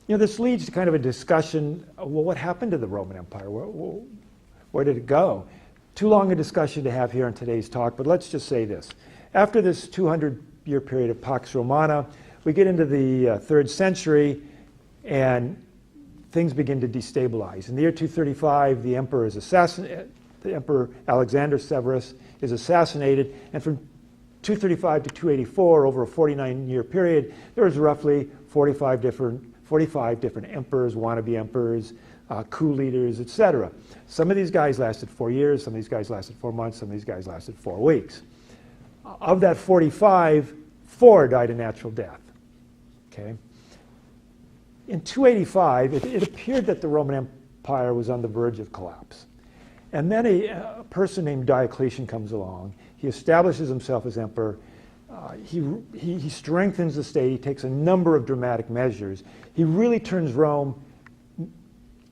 [SPEAKER 1] You know, this leads to kind of a discussion, well, what happened to the Roman Empire? Where did it go? Too long a discussion to have here in today's talk, but let's just say this. After this 200-year period of Pax Romana, we get into the 3rd century, and things begin to destabilize. In the year 235, the emperor is assassinated. The Emperor Alexander Severus is assassinated, and from 235 to 284, over a 49-year period, there was roughly 45 different emperors, wannabe emperors, coup leaders, etc. Some of these guys lasted 4 years, some of these guys lasted 4 months, some of these guys lasted 4 weeks. Of that 45, 4 died a natural death. Okay? In 285, it appeared that the Roman Empire was on the verge of collapse. And then a person named Diocletian comes along. He establishes himself as emperor. He strengthens the state. He takes a number of dramatic measures. He really turns Rome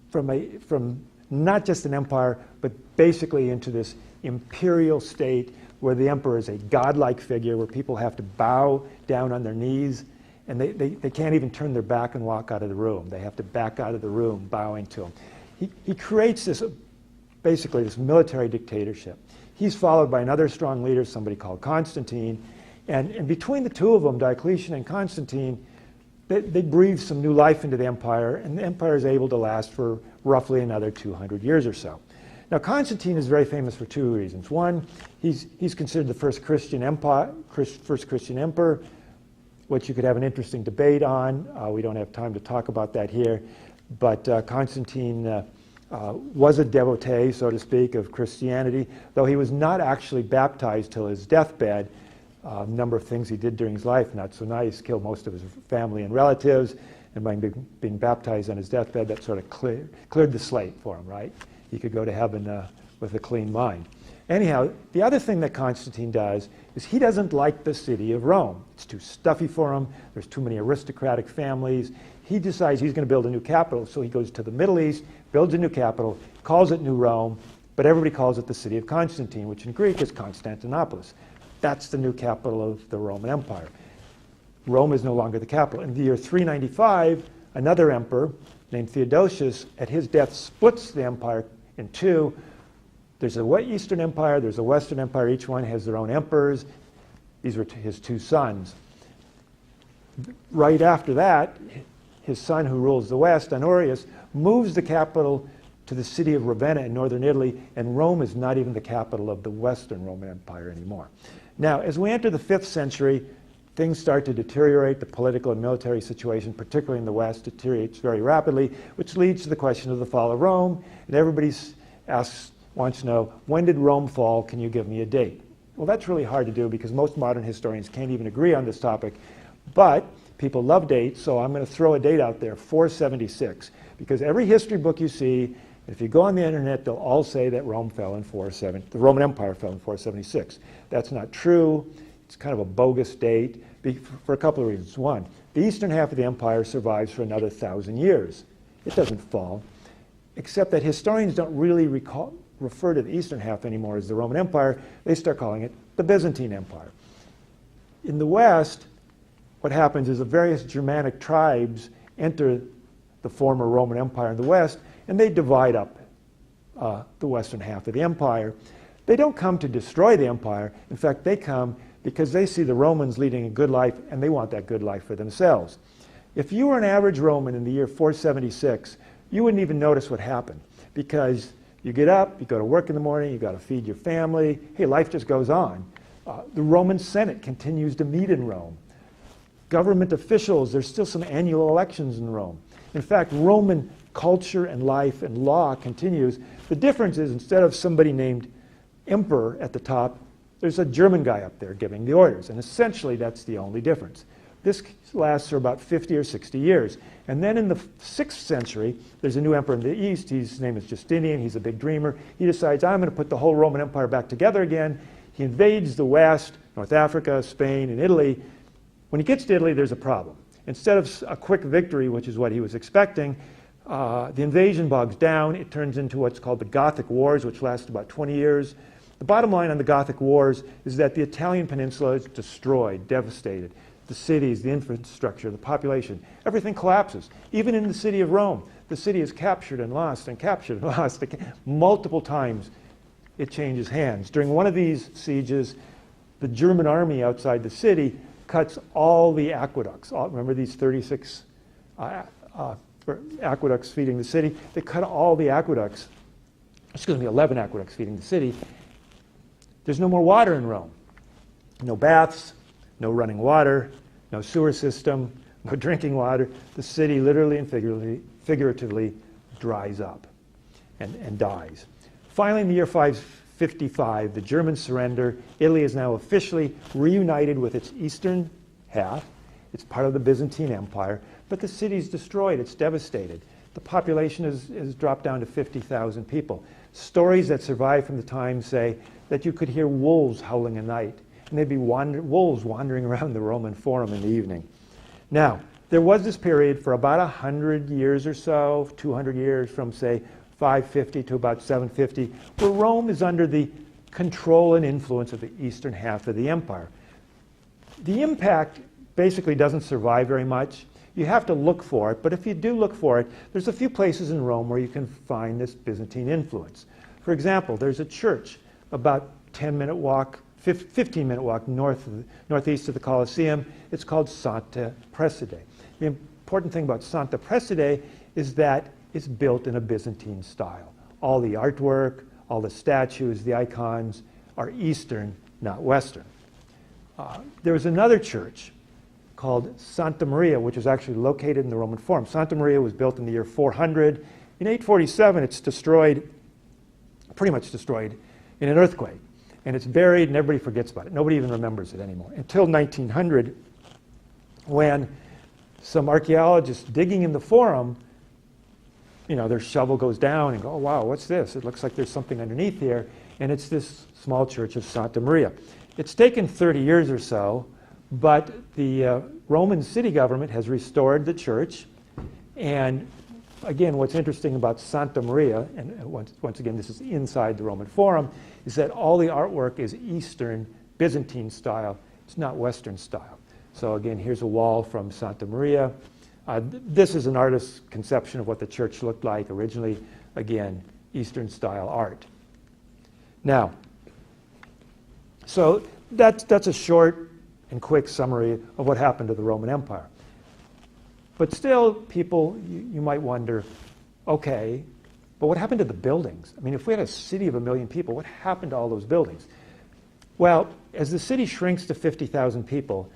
[SPEAKER 1] from not just an empire, but basically into this imperial state where the emperor is a godlike figure, where people have to bow down on their knees. and they can't even turn their back and walk out of the room. They have to back out of the room, bowing to him. He creates this, basically this military dictatorship. He's followed by another strong leader, somebody called Constantine, and between the two of them, Diocletian and Constantine, they breathe some new life into the empire, and the empire is able to last for roughly another 200 years or so. Now, Constantine is very famous for two reasons. One, he's considered the first Christian emperor, which you could have an interesting debate on. We don't have time to talk about that here, but Constantine was a devotee, so to speak, of Christianity, though he was not actually baptized till his deathbed. A number of things he did during his life, not so nice, killed most of his family and relatives, and by being baptized on his deathbed, that sort of cleared the slate for him, right? He could go to heaven with a clean mind. Anyhow, the other thing that Constantine does is he doesn't like the city of Rome. It's too stuffy for him. There's too many aristocratic families. He decides he's going to build a new capital, so he goes to the Middle East, builds a new capital, calls it New Rome, but everybody calls it the city of Constantine, which in Greek is Constantinopolis. That's the new capital of the Roman Empire. Rome is no longer the capital. In the year 395, another emperor named Theodosius, at his death, splits the empire in two. There's a Eastern Empire, there's a Western Empire. Each one has their own emperors. These were his two sons. Right after that, his son, who rules the West, Honorius, moves the capital to the city of Ravenna in northern Italy, and Rome is not even the capital of the Western Roman Empire anymore. Now, as we enter the 5th century, things start to deteriorate. The political and military situation, particularly in the West, deteriorates very rapidly, which leads to the question of the fall of Rome. And everybody wants to know, when did Rome fall? Can you give me a date? Well, that's really hard to do because most modern historians can't even agree on this topic. But people love dates, so I'm going to throw a date out there, 476. Because every history book you see, if you go on the internet, they'll all say that Rome fell in 470. The Roman Empire fell in 476. That's not true. It's kind of a bogus date for a couple of reasons. One, the eastern half of the empire survives for another 1,000 years. It doesn't fall, except that historians don't really refer to the eastern half anymore as the Roman Empire. They start calling it the Byzantine Empire. In the West, what happens is the various Germanic tribes enter the former Roman Empire in the West, and they divide up the western half of the empire. They don't come to destroy the empire. In fact, they come because they see the Romans leading a good life, and they want that good life for themselves. If you were an average Roman in the year 476, you wouldn't even notice what happened, because you get up, you go to work in the morning, you got to feed your family. Hey, life just goes on. The Roman Senate continues to meet in Rome. Government officials, there's still some annual elections in Rome. In fact, Roman culture and life and law continues. The difference is, instead of somebody named emperor at the top, there's a German guy up there giving the orders, and essentially that's the only difference. This lasts for about 50 or 60 years. And then in the 6th century, there's a new emperor in the east. His name is Justinian. He's a big dreamer. He decides, I'm going to put the whole Roman Empire back together again. He invades the West, North Africa, Spain, and Italy. When he gets to Italy, there's a problem. Instead of a quick victory, which is what he was expecting, the invasion bogs down. It turns into what's called the Gothic Wars, which last about 20 years. The bottom line on the Gothic Wars is that the Italian peninsula is destroyed, devastated. The cities, the infrastructure, the population, everything collapses. Even in the city of Rome, the city is captured and lost and captured and lost. Multiple times it changes hands. During one of these sieges, the German army outside the city cuts all the aqueducts. Remember these 36 aqueducts feeding the city? They cut all the aqueducts, 11 aqueducts feeding the city. There's no more water in Rome. No baths, no running water, no sewer system, no drinking water. The city literally and figuratively dries up and dies. Finally, in the year 555, the Germans surrender. Italy is now officially reunited with its eastern half. It's part of the Byzantine Empire, but the city's destroyed. It's devastated. The population has dropped down to 50,000 people. Stories that survive from the time say that you could hear wolves howling at night, and they'd be wolves wandering around the Roman Forum in the evening. Now, there was this period for about 100 years or so, 200 years, from, say, 550 to about 750, where Rome is under the control and influence of the eastern half of the empire. The impact basically doesn't survive very much. You have to look for it, but if you do look for it, there's a few places in Rome where you can find this Byzantine influence. For example, there's a church about 10-minute walk, 15-minute walk northeast of the Colosseum. It's called Santa Prassede. The important thing about Santa Prassede is that it's built in a Byzantine style. All the artwork, all the statues, the icons are Eastern, not Western. There was another church called Santa Maria, which was actually located in the Roman Forum. Santa Maria was built in the year 400. In 847, it's destroyed, pretty much destroyed, in an earthquake. And it's buried, and everybody forgets about it. Nobody even remembers it anymore. Until 1900, when some archaeologists digging in the Forum, their shovel goes down and go, oh, wow, what's this? It looks like there's something underneath here. And it's this small church of Santa Maria. It's taken 30 years or so, but the Roman city government has restored the church. And again, what's interesting about Santa Maria, and once again, this is inside the Roman Forum, is that all the artwork is Eastern Byzantine style. It's not Western style. So again, here's a wall from Santa Maria. This is an artist's conception of what the church looked like originally. Again, Eastern style art. Now, so that's a short and quick summary of what happened to the Roman Empire. But still, people, you might wonder, okay, but what happened to the buildings? I mean, if we had a city of 1 million people, what happened to all those buildings? Well, as the city shrinks to 50,000 people,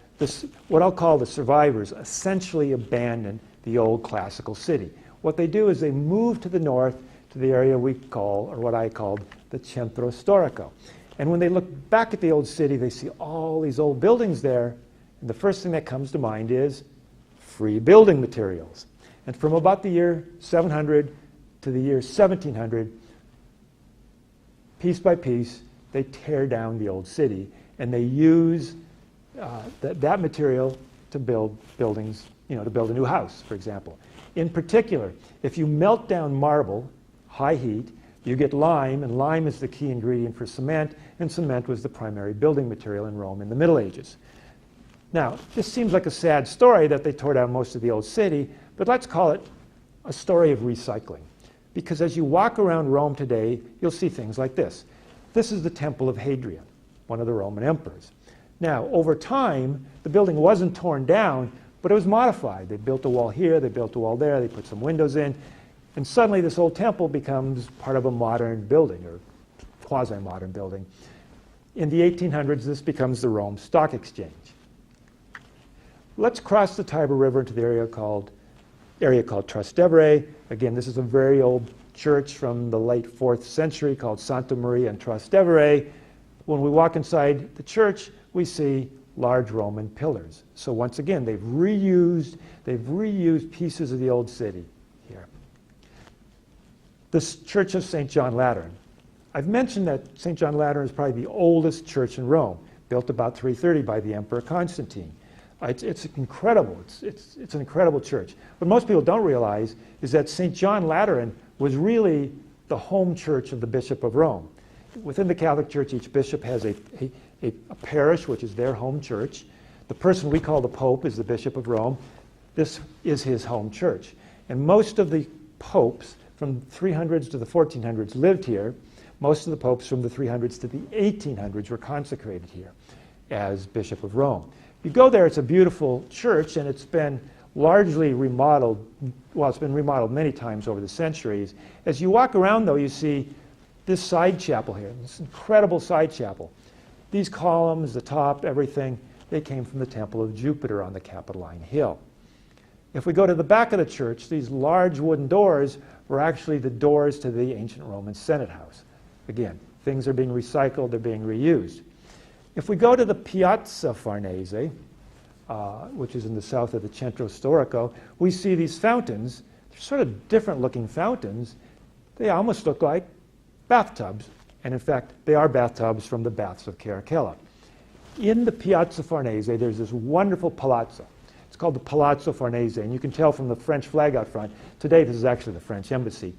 [SPEAKER 1] what I'll call the survivors essentially abandon the old classical city. What they do is they move to the north to the area we call, or what I called, the Centro Storico. And when they look back at the old city, they see all these old buildings there, and the first thing that comes to mind is free building materials. And from about the year 700 to the year 1700, piece by piece, they tear down the old city, and they use that material to build buildings, to build a new house, for example. In particular, if you melt down marble, high heat, you get lime, and lime is the key ingredient for cement, and cement was the primary building material in Rome in the Middle Ages. Now, this seems like a sad story that they tore down most of the old city, but let's call it a story of recycling. Because as you walk around Rome today, you'll see things like this. This is the Temple of Hadrian, one of the Roman emperors. Now, over time, the building wasn't torn down, but it was modified. They built a wall here, they built a wall there, they put some windows in, and suddenly this old temple becomes part of a modern building, or quasi-modern building. In the 1800s, this becomes the Rome Stock Exchange. Let's cross the Tiber River into the area called Trastevere. Again, this is a very old church from the late 4th century called Santa Maria in Trastevere. When we walk inside the church, we see large Roman pillars. So once again, they've reused pieces of the old city here. This Church of St. John Lateran. I've mentioned that St. John Lateran is probably the oldest church in Rome, built about 330 by the Emperor Constantine. It's incredible. It's an incredible church. What most people don't realize is that St. John Lateran was really the home church of the Bishop of Rome. Within the Catholic Church, each bishop has a parish, which is their home church. The person we call the Pope is the Bishop of Rome. This is his home church. And most of the popes from the 300s to the 1400s lived here. Most of the popes from the 300s to the 1800s were consecrated here as Bishop of Rome. You go there, it's a beautiful church, and it's been largely remodeled. Well, it's been remodeled many times over the centuries. As you walk around, though, you see this side chapel here, this incredible side chapel. These columns, the top, everything, they came from the Temple of Jupiter on the Capitoline Hill. If we go to the back of the church, these large wooden doors were actually the doors to the ancient Roman Senate house. Again, things are being recycled, they're being reused. If we go to the Piazza Farnese, which is in the south of the Centro Storico, we see these fountains. They're sort of different looking fountains. They almost look like bathtubs. And in fact, they are bathtubs from the baths of Caracalla. In the Piazza Farnese, there's this wonderful palazzo. It's called the Palazzo Farnese, and you can tell from the French flag out front. Today, this is actually the French embassy.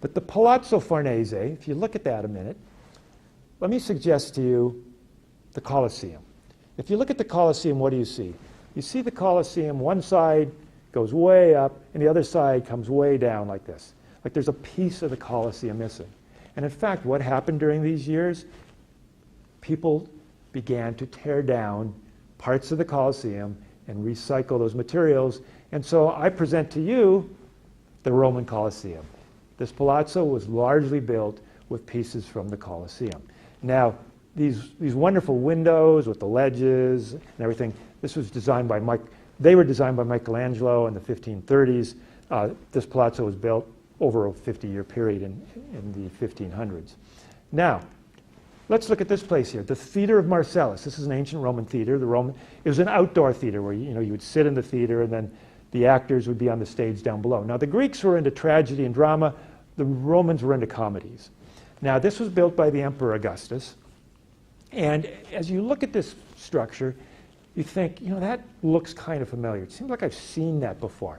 [SPEAKER 1] But the Palazzo Farnese, if you look at that a minute, let me suggest to you the Colosseum. If you look at the Colosseum, what do you see? You see the Colosseum, one side goes way up, and the other side comes way down like this. Like there's a piece of the Colosseum missing. And in fact, what happened during these years? People began to tear down parts of the Colosseum and recycle those materials. And so I present to you the Roman Colosseum. This palazzo was largely built with pieces from the Colosseum. Now, these wonderful windows with the ledges and everything, this was designed by they were designed by Michelangelo in the 1530s. This palazzo was built over a 50-year period in the 1500s. Now, let's look at this place here, the Theater of Marcellus. This is an ancient Roman theater. It was an outdoor theater where you would sit in the theater and then the actors would be on the stage down below. Now, the Greeks were into tragedy and drama. The Romans were into comedies. Now, this was built by the Emperor Augustus. And as you look at this structure, you think, that looks kind of familiar. It seems like I've seen that before.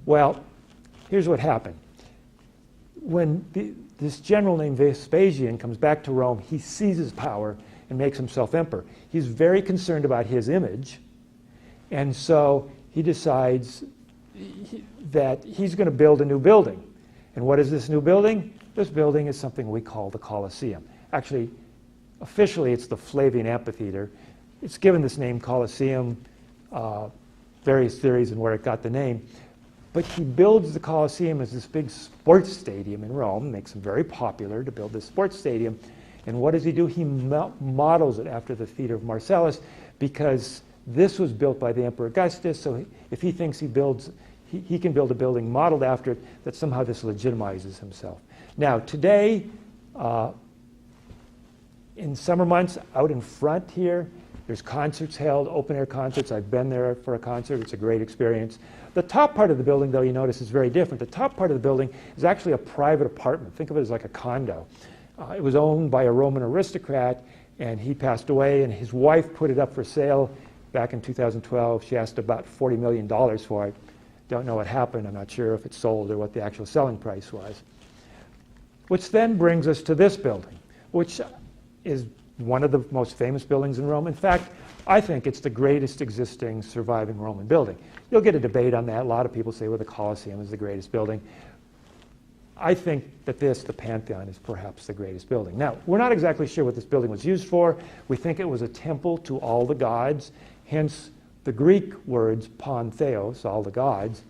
[SPEAKER 1] Well, here's what happened. When this general named Vespasian comes back to Rome, he seizes power and makes himself emperor. He's very concerned about his image, and so he decides that he's going to build a new building. And what is this new building? This building is something we call the Colosseum. Actually, officially, it's the Flavian Amphitheater. It's given this name Colosseum, various theories and where it got the name. But he builds the Colosseum as this big sports stadium in Rome, makes it very popular to build this sports stadium. And what does he do? He models it after the Theater of Marcellus, because this was built by the Emperor Augustus, so if he thinks he can build a building modeled after it, that somehow this legitimizes himself. Now, today, in summer months, out in front here, there's concerts held, open-air concerts. I've been there for a concert. It's a great experience. The top part of the building, though, you notice is very different. The top part of the building is actually a private apartment. Think of it as like a condo. It was owned by a Roman aristocrat, and he passed away, and his wife put it up for sale back in 2012. She asked about $40 million for it. Don't know what happened. I'm not sure if it sold or what the actual selling price was. Which then brings us to this building, which is one of the most famous buildings in Rome. In fact, I think it's the greatest existing surviving Roman building. You'll get a debate on that. A lot of people say, well, the Colosseum is the greatest building. I think that the Pantheon, is perhaps the greatest building. Now, we're not exactly sure what this building was used for. We think it was a temple to all the gods, hence the Greek words pantheos, all the gods,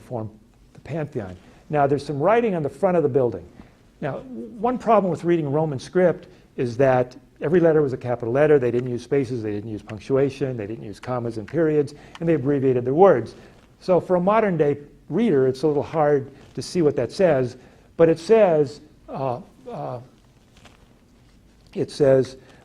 [SPEAKER 1] form the Pantheon. Now, there's some writing on the front of the building. Now, one problem with reading Roman script is that every letter was a capital letter. They didn't use spaces. They didn't use punctuation. They didn't use commas and periods. And they abbreviated their words. So for a modern-day reader, it's a little hard to see what that says. But it says,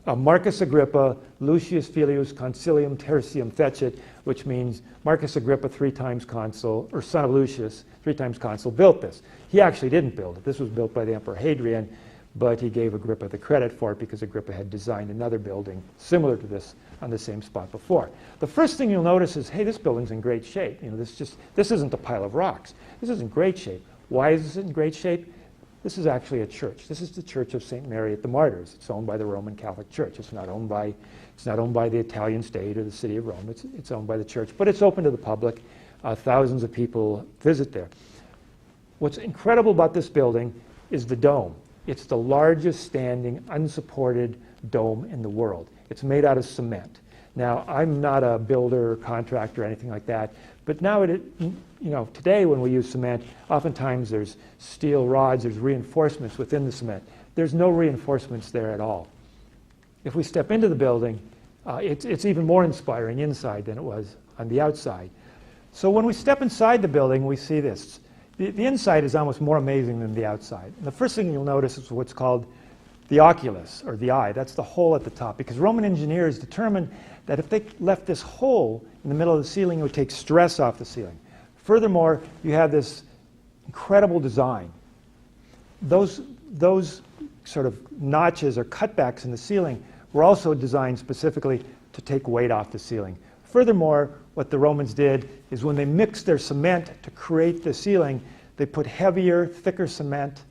[SPEAKER 1] Marcus Agrippa, Lucius Filius Concilium Tertium Fecit, which means Marcus Agrippa, 3 times consul, or son of Lucius, 3 times consul, built this. He actually didn't build it. This was built by the Emperor Hadrian, but he gave Agrippa the credit for it because Agrippa had designed another building similar to this on the same spot before. The first thing you'll notice is, hey, this building's in great shape. This isn't a pile of rocks. This is in great shape. Why is this in great shape? This is actually a church. This is the Church of St. Mary at the Martyrs. It's owned by the Roman Catholic Church. It's not owned by the Italian state or the city of Rome. It's owned by the church, but it's open to the public. Thousands of people visit there. What's incredible about this building is the dome. It's the largest standing, unsupported dome in the world. It's made out of cement. Now, I'm not a builder or contractor or anything like that, but now, today when we use cement, oftentimes there's steel rods, there's reinforcements within the cement. There's no reinforcements there at all. If we step into the building, it's even more inspiring inside than it was on the outside. So when we step inside the building, we see this. The inside is almost more amazing than the outside. And the first thing you'll notice is what's called the oculus, or the eye. That's the hole at the top, because Roman engineers determined that if they left this hole in the middle of the ceiling, it would take stress off the ceiling. Furthermore, you have this incredible design. Those sort of notches or cutbacks in the ceiling were also designed specifically to take weight off the ceiling. Furthermore, what the Romans did is when they mixed their cement to create the ceiling, they put heavier, thicker cement,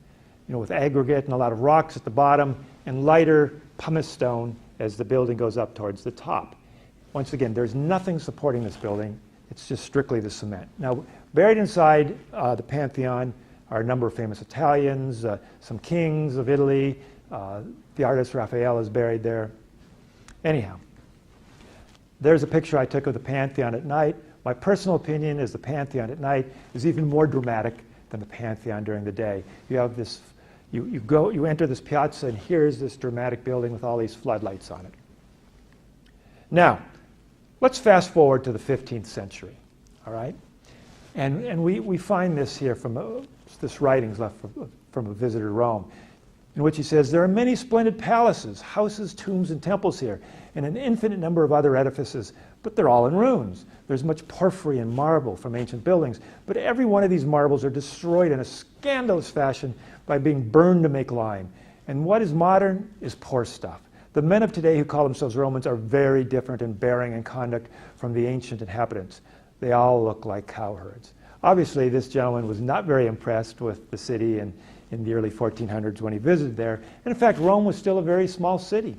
[SPEAKER 1] with aggregate and a lot of rocks at the bottom, and lighter pumice stone as the building goes up towards the top. Once again, there's nothing supporting this building. It's just strictly the cement. Now, buried inside the Pantheon are a number of famous Italians, some kings of Italy. The artist Raphael is buried there. Anyhow, there's a picture I took of the Pantheon at night. My personal opinion is the Pantheon at night is even more dramatic than the Pantheon during the day. You have this, you enter this piazza, and here's this dramatic building with all these floodlights on it. Now, let's fast forward to the 15th century, all right? And we find this here from this writings left from a visitor to Rome, in which he says, there are many splendid palaces, houses, tombs, and temples here, and an infinite number of other edifices, but they're all in ruins. There's much porphyry and marble from ancient buildings, but every one of these marbles are destroyed in a scandalous fashion by being burned to make lime. And what is modern is poor stuff. The men of today who call themselves Romans are very different in bearing and conduct from the ancient inhabitants. They all look like cowherds. Obviously, this gentleman was not very impressed with the city in the early 1400s when he visited there. And in fact, Rome was still a very small city,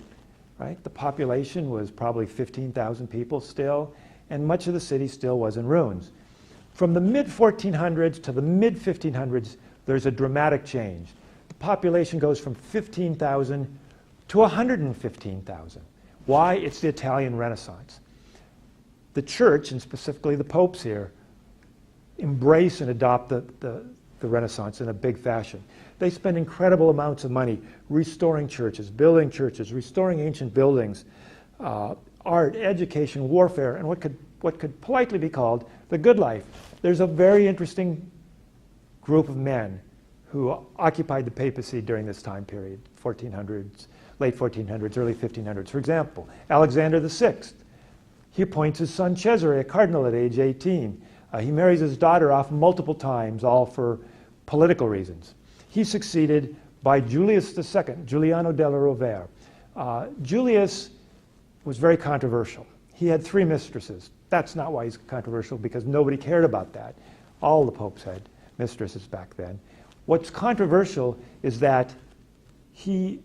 [SPEAKER 1] right? The population was probably 15,000 people still, and much of the city still was in ruins. From the mid-1400s to the mid-1500s, there's a dramatic change. The population goes from 15,000 to 115,000. Why? It's the Italian Renaissance. The church, and specifically the popes here, embrace and adopt the Renaissance in a big fashion. They spend incredible amounts of money restoring churches, building churches, restoring ancient buildings, art, education, warfare, and what could politely be called the good life. There's a very interesting group of men who occupied the papacy during this time period, 1400s, late 1400s, early 1500s. For example, Alexander VI. He appoints his son Cesare a cardinal at age 18. He marries his daughter off multiple times, all for political reasons. He's succeeded by Julius II, Giuliano della Rovere. Julius was very controversial. He had 3 mistresses. That's not why he's controversial, because nobody cared about that. All the popes had mistresses back then. What's controversial is that he's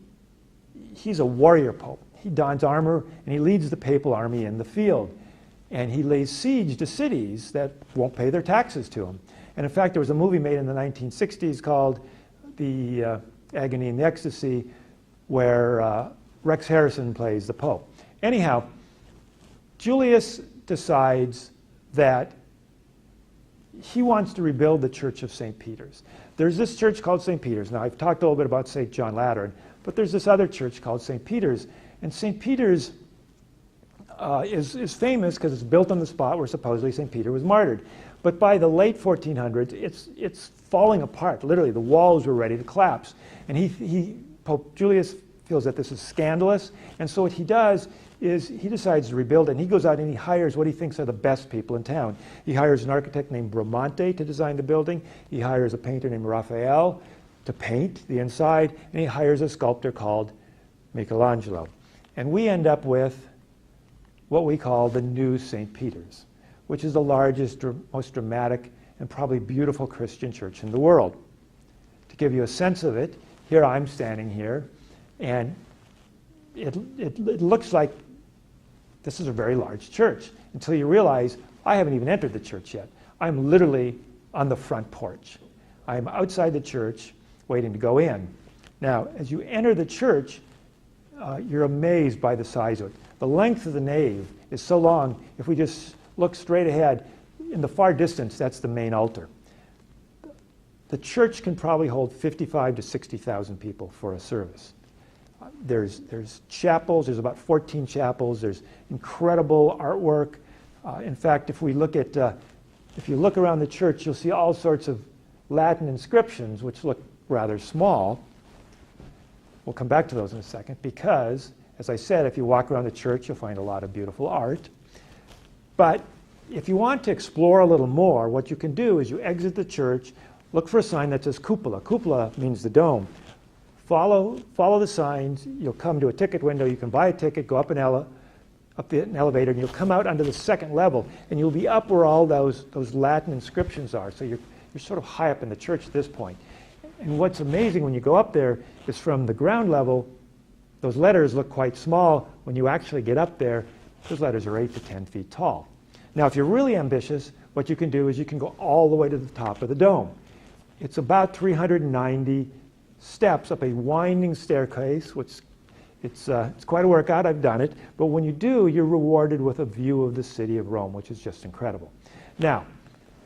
[SPEAKER 1] a warrior pope. He dons armor and he leads the papal army in the field. And he lays siege to cities that won't pay their taxes to him. And in fact, there was a movie made in the 1960s called The Agony and the Ecstasy, where Rex Harrison plays the Pope. Anyhow, Julius decides that he wants to rebuild the Church of St. Peter's. There's this church called St. Peter's. Now, I've talked a little bit about St. John Lateran, but there's this other church called St. Peter's. And St. Peter's is famous because it's built on the spot where supposedly St. Peter was martyred. But by the late 1400s, it's falling apart. Literally, the walls were ready to collapse. And Pope Julius feels that this is scandalous. And so what he does is he decides to rebuild it. And he goes out and he hires what he thinks are the best people in town. He hires an architect named Bramante to design the building. He hires a painter named Raphael to paint the inside. And he hires a sculptor called Michelangelo. And we end up with what we call the new St. Peter's, which is the largest, most dramatic, and probably beautiful Christian church in the world. To give you a sense of it, here I'm standing here, and it looks like this is a very large church, until you realize I haven't even entered the church yet. I'm literally on the front porch. I'm outside the church waiting to go in. Now, as you enter the church, you're amazed by the size of it. The length of the nave is so long, if we just look straight ahead, in the far distance, that's the main altar. The church can probably hold 55 to 60,000 people for a service. There's chapels, there's about 14 chapels, there's incredible artwork. In fact, if you look around the church, you'll see all sorts of Latin inscriptions, which look rather small. We'll come back to those in a second, because, as I said, if you walk around the church, you'll find a lot of beautiful art. But if you want to explore a little more, what you can do is you exit the church, look for a sign that says cupola. Cupola means the dome. Follow the signs. You'll come to a ticket window. You can buy a ticket, go up an elevator, and you'll come out onto the second level, and you'll be up where all those Latin inscriptions are. So you're sort of high up in the church at this point. And what's amazing when you go up there is from the ground level, those letters look quite small. When you actually get up there, Those letters are 8 to 10 feet tall. Now, if you're really ambitious, what you can do is you can go all the way to the top of the dome. It's about 390 steps up a winding staircase, which it's quite a workout. I've done it. But when you do, you're rewarded with a view of the city of Rome, which is just incredible. Now,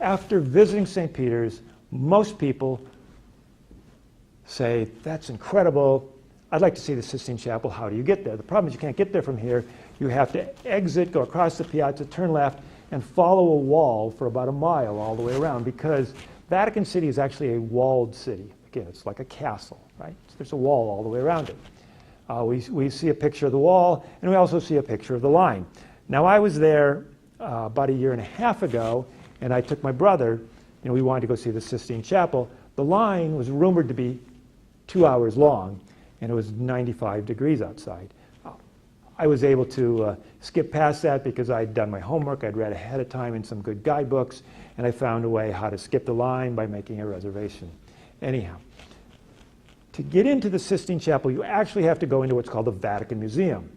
[SPEAKER 1] after visiting St. Peter's, most people say, that's incredible. I'd like to see the Sistine Chapel. How do you get there? The problem is you can't get there from here. You have to exit, go across the piazza, turn left, and follow a wall for about a mile all the way around, because Vatican City is actually a walled city. Again, it's like a castle, right? So there's a wall all the way around it. We see a picture of the wall, and we also see a picture of the line. Now, I was there about a year and a half ago, and I took my brother. We wanted to go see the Sistine Chapel. The line was rumored to be 2 hours long, and it was 95 degrees outside. I was able to skip past that because I'd done my homework. I'd read ahead of time in some good guidebooks, and I found a way how to skip the line by making a reservation. Anyhow, to get into the Sistine Chapel, you actually have to go into what's called the Vatican Museum.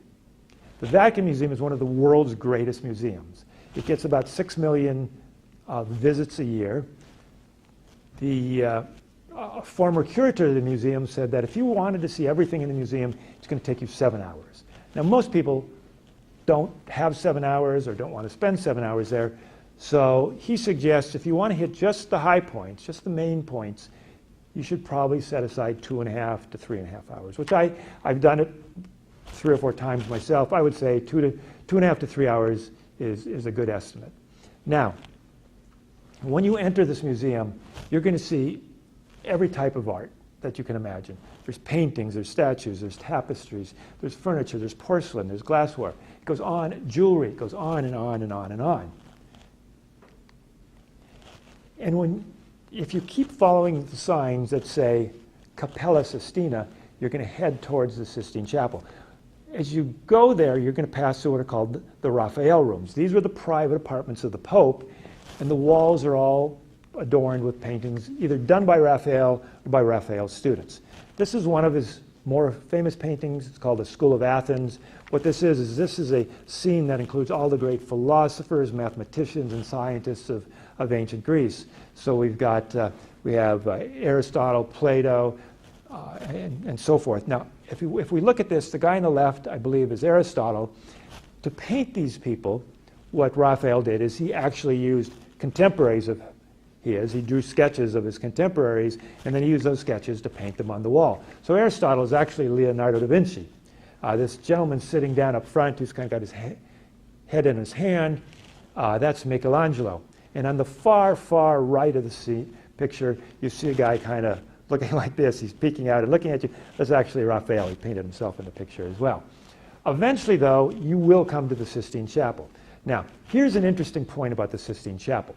[SPEAKER 1] The Vatican Museum is one of the world's greatest museums. It gets about 6 million visits a year. The former curator of the museum said that if you wanted to see everything in the museum, it's going to take you 7 hours. Now, most people don't have 7 hours or don't want to spend 7 hours there. So he suggests if you want to hit just the high points, just the main points, you should probably set aside 2.5 to 3.5 hours, which I've done it 3 or 4 times myself. I would say 2.5 to 3 hours is a good estimate. Now, when you enter this museum, you're going to see every type of art that you can imagine. There's paintings, there's statues, there's tapestries, there's furniture, there's porcelain, there's glassware. It goes on, jewelry, it goes on and on and on and on. And if you keep following the signs that say Cappella Sistina, you're going to head towards the Sistine Chapel. As you go there, you're going to pass through what are called the Raphael rooms. These were the private apartments of the Pope, and the walls are all adorned with paintings either done by Raphael or by Raphael's students. This is one of his more famous paintings. It's called the School of Athens. What this is a scene that includes all the great philosophers, mathematicians, and scientists of ancient Greece. So we have Aristotle, Plato, and so forth. Now, if we look at this, the guy on the left, I believe, is Aristotle. To paint these people, what Raphael did is he actually used contemporaries of his. He drew sketches of his contemporaries, and then he used those sketches to paint them on the wall. So Aristotle is actually Leonardo da Vinci. This gentleman sitting down up front, who's kind of got his head in his hand, that's Michelangelo. And on the far, far right of the picture, you see a guy kind of looking like this. He's peeking out and looking at you. That's actually Raphael. He painted himself in the picture as well. Eventually, though, you will come to the Sistine Chapel. Now, here's an interesting point about the Sistine Chapel.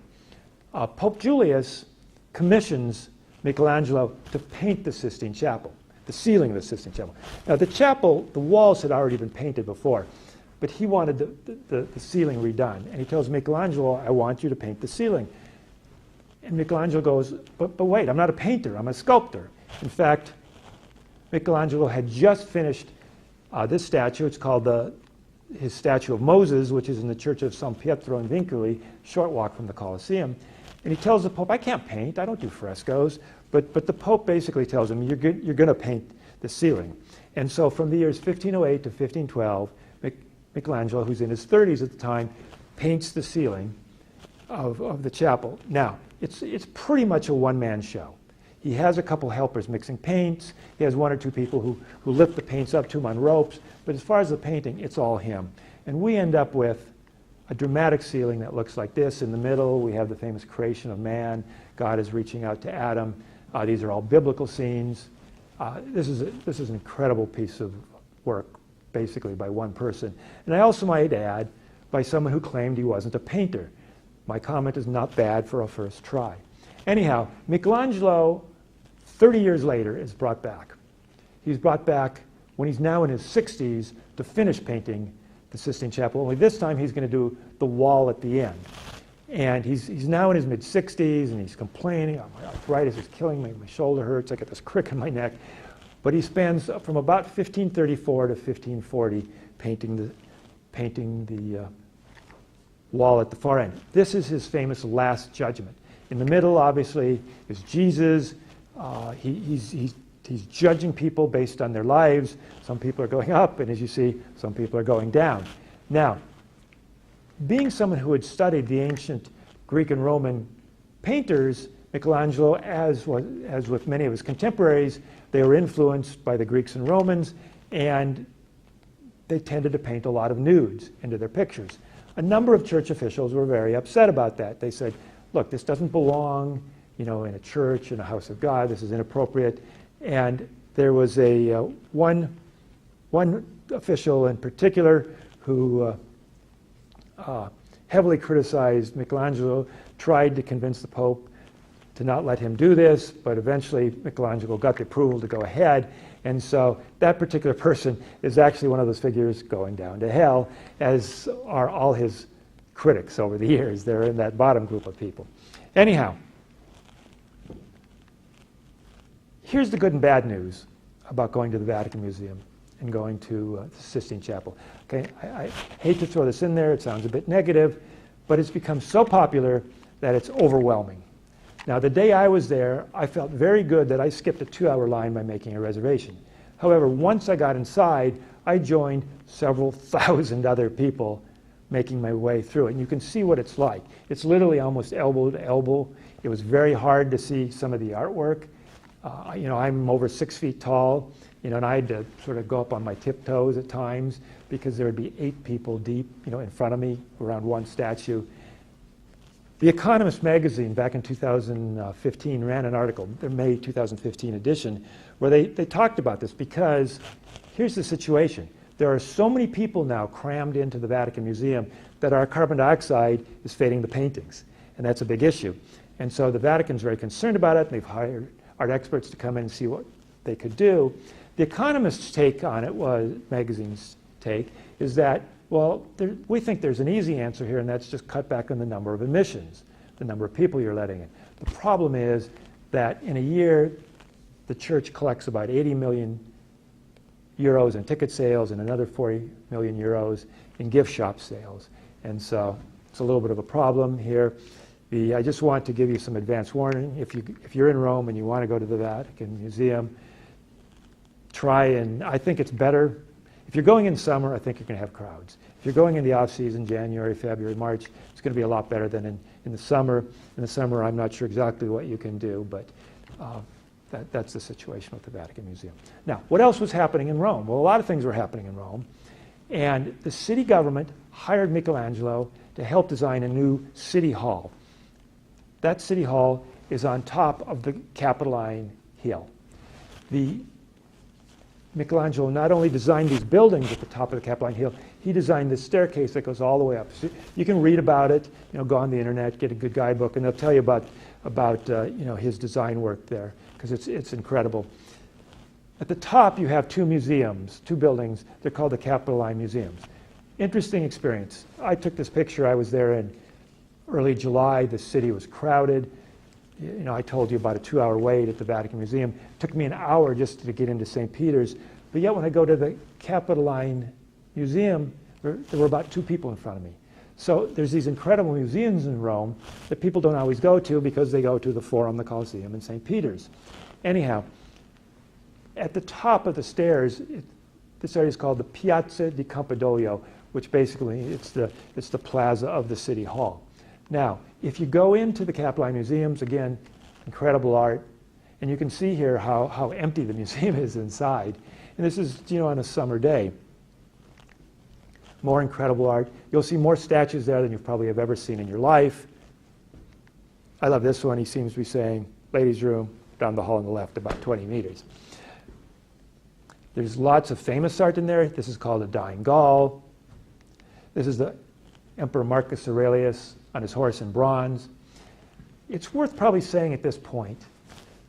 [SPEAKER 1] Pope Julius commissions Michelangelo to paint the Sistine Chapel, the ceiling of the Sistine Chapel. Now, the chapel, the walls had already been painted before, but he wanted the ceiling redone. And he tells Michelangelo, I want you to paint the ceiling. And Michelangelo goes, but wait, I'm not a painter, I'm a sculptor. In fact, Michelangelo had just finished this statue. It's called his statue of Moses, which is in the church of San Pietro in Vincoli, short walk from the Colosseum. And he tells the Pope, I can't paint, I don't do frescoes. But the Pope basically tells him, you're going to paint the ceiling. And so from the years 1508 to 1512, Michelangelo, who's in his 30s at the time, paints the ceiling of the chapel. Now, it's pretty much a one-man show. He has a couple helpers mixing paints. He has 1 or 2 people who lift the paints up to him on ropes. But as far as the painting, it's all him. And we end up with a dramatic ceiling that looks like this. In the middle, we have the famous creation of man. God is reaching out to Adam. These are all biblical scenes. This is an incredible piece of work, basically, by one person. And I also might add, by someone who claimed he wasn't a painter. My comment is not bad for a first try. Anyhow, Michelangelo, 30 years later, is brought back. He's brought back when he's now in his 60s to finish painting the Sistine Chapel. Only this time he's going to do the wall at the end. And he's now in his mid-60s, and he's complaining, oh, my arthritis is killing me, my shoulder hurts, I got this crick in my neck. But he spends from about 1534 to 1540 painting painting the wall at the far end. This is his famous Last Judgment. In the middle, obviously, is Jesus. He's judging people based on their lives. Some people are going up, and as you see, some people are going down. Now, being someone who had studied the ancient Greek and Roman painters, Michelangelo, as with many of his contemporaries, they were influenced by the Greeks and Romans, and they tended to paint a lot of nudes into their pictures. A number of church officials were very upset about that. They said, look, this doesn't belong, in a church, in a house of God. This is inappropriate. And there was one official in particular who heavily criticized Michelangelo, tried to convince the Pope to not let him do this, but eventually Michelangelo got the approval to go ahead. And so that particular person is actually one of those figures going down to hell, as are all his critics over the years. They're in that bottom group of people. Anyhow, here's the good and bad news about going to the Vatican Museum and going to the Sistine Chapel. Okay, I hate to throw this in there. It sounds a bit negative, but it's become so popular that it's overwhelming. Now, the day I was there, I felt very good that I skipped a 2-hour line by making a reservation. However, once I got inside, I joined several thousand other people making my way through it. And you can see what it's like. It's literally almost elbow to elbow. It was very hard to see some of the artwork. I'm over 6 feet tall, and I had to sort of go up on my tiptoes at times because there would be 8 people deep, in front of me around one statue. The Economist magazine back in 2015 ran an article, their May 2015 edition, where they talked about this because here's the situation. There are so many people now crammed into the Vatican Museum that our carbon dioxide is fading the paintings, and that's a big issue. And so the Vatican's very concerned about it, and they've hired art experts to come in and see what they could do. The Economist's take on it magazine's take, is that, well, we think there's an easy answer here, and that's just cut back on the number of admissions, the number of people you're letting in. The problem is that in a year, the church collects about 80 million euros in ticket sales and another 40 million euros in gift shop sales. And so it's a little bit of a problem here. I just want to give you some advance warning. If you're in Rome and you want to go to the Vatican Museum, I think it's better. If you're going in summer, I think you're going to have crowds. If you're going in the off-season, January, February, March, it's going to be a lot better than in the summer. In the summer, I'm not sure exactly what you can do, but that's the situation with the Vatican Museum. Now, what else was happening in Rome? Well, a lot of things were happening in Rome. And the city government hired Michelangelo to help design a new city hall. That city hall is on top of the Capitoline Hill. Michelangelo not only designed these buildings at the top of the Capitoline Hill, he designed this staircase that goes all the way up. So you can read about it, go on the internet, get a good guidebook, and they'll tell you about his design work there, because it's incredible. At the top, you have 2 museums, 2 buildings. They're called the Capitoline Museums. Interesting experience. I took this picture. I was there in early July. The city was crowded. I told you about a 2-hour wait at the Vatican Museum. It took me an hour just to get into St. Peter's. But yet when I go to the Capitoline Museum, there were about 2 people in front of me. So there's these incredible museums in Rome that people don't always go to because they go to the Forum, the Colosseum, and St. Peter's. Anyhow, at the top of the stairs, this area is called the Piazza di Campidoglio, which basically it's the plaza of the city hall. Now, if you go into the Capitoline Museums, again, incredible art, and you can see here how empty the museum is inside. And this is, on a summer day. More incredible art. You'll see more statues there than you probably have ever seen in your life. I love this one. He seems to be saying, ladies' room, down the hall on the left, about 20 meters. There's lots of famous art in there. This is called a Dying Gaul. This is the Emperor Marcus Aurelius on his horse in bronze. It's worth probably saying at this point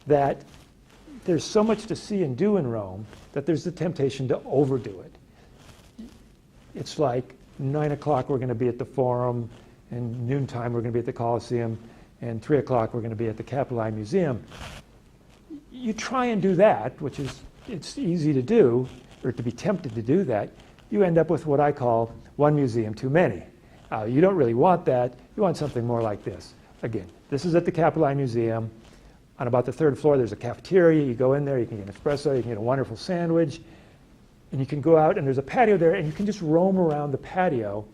[SPEAKER 1] that there's so much to see and do in Rome that there's the temptation to overdo it. It's like 9 o'clock we're going to be at the Forum, and noontime we're going to be at the Colosseum, and 3 o'clock we're going to be at the Capitoline Museum. You try and do that, which is, it's easy to do, or to be tempted to do that, you end up with what I call one museum too many. You don't really want that. You want something more like this. Again, this is at the Capitoline Museum. On about the third floor, there's a cafeteria. You go in there, you can get an espresso, you can get a wonderful sandwich, and you can go out, and there's a patio there, and you can just roam around the patio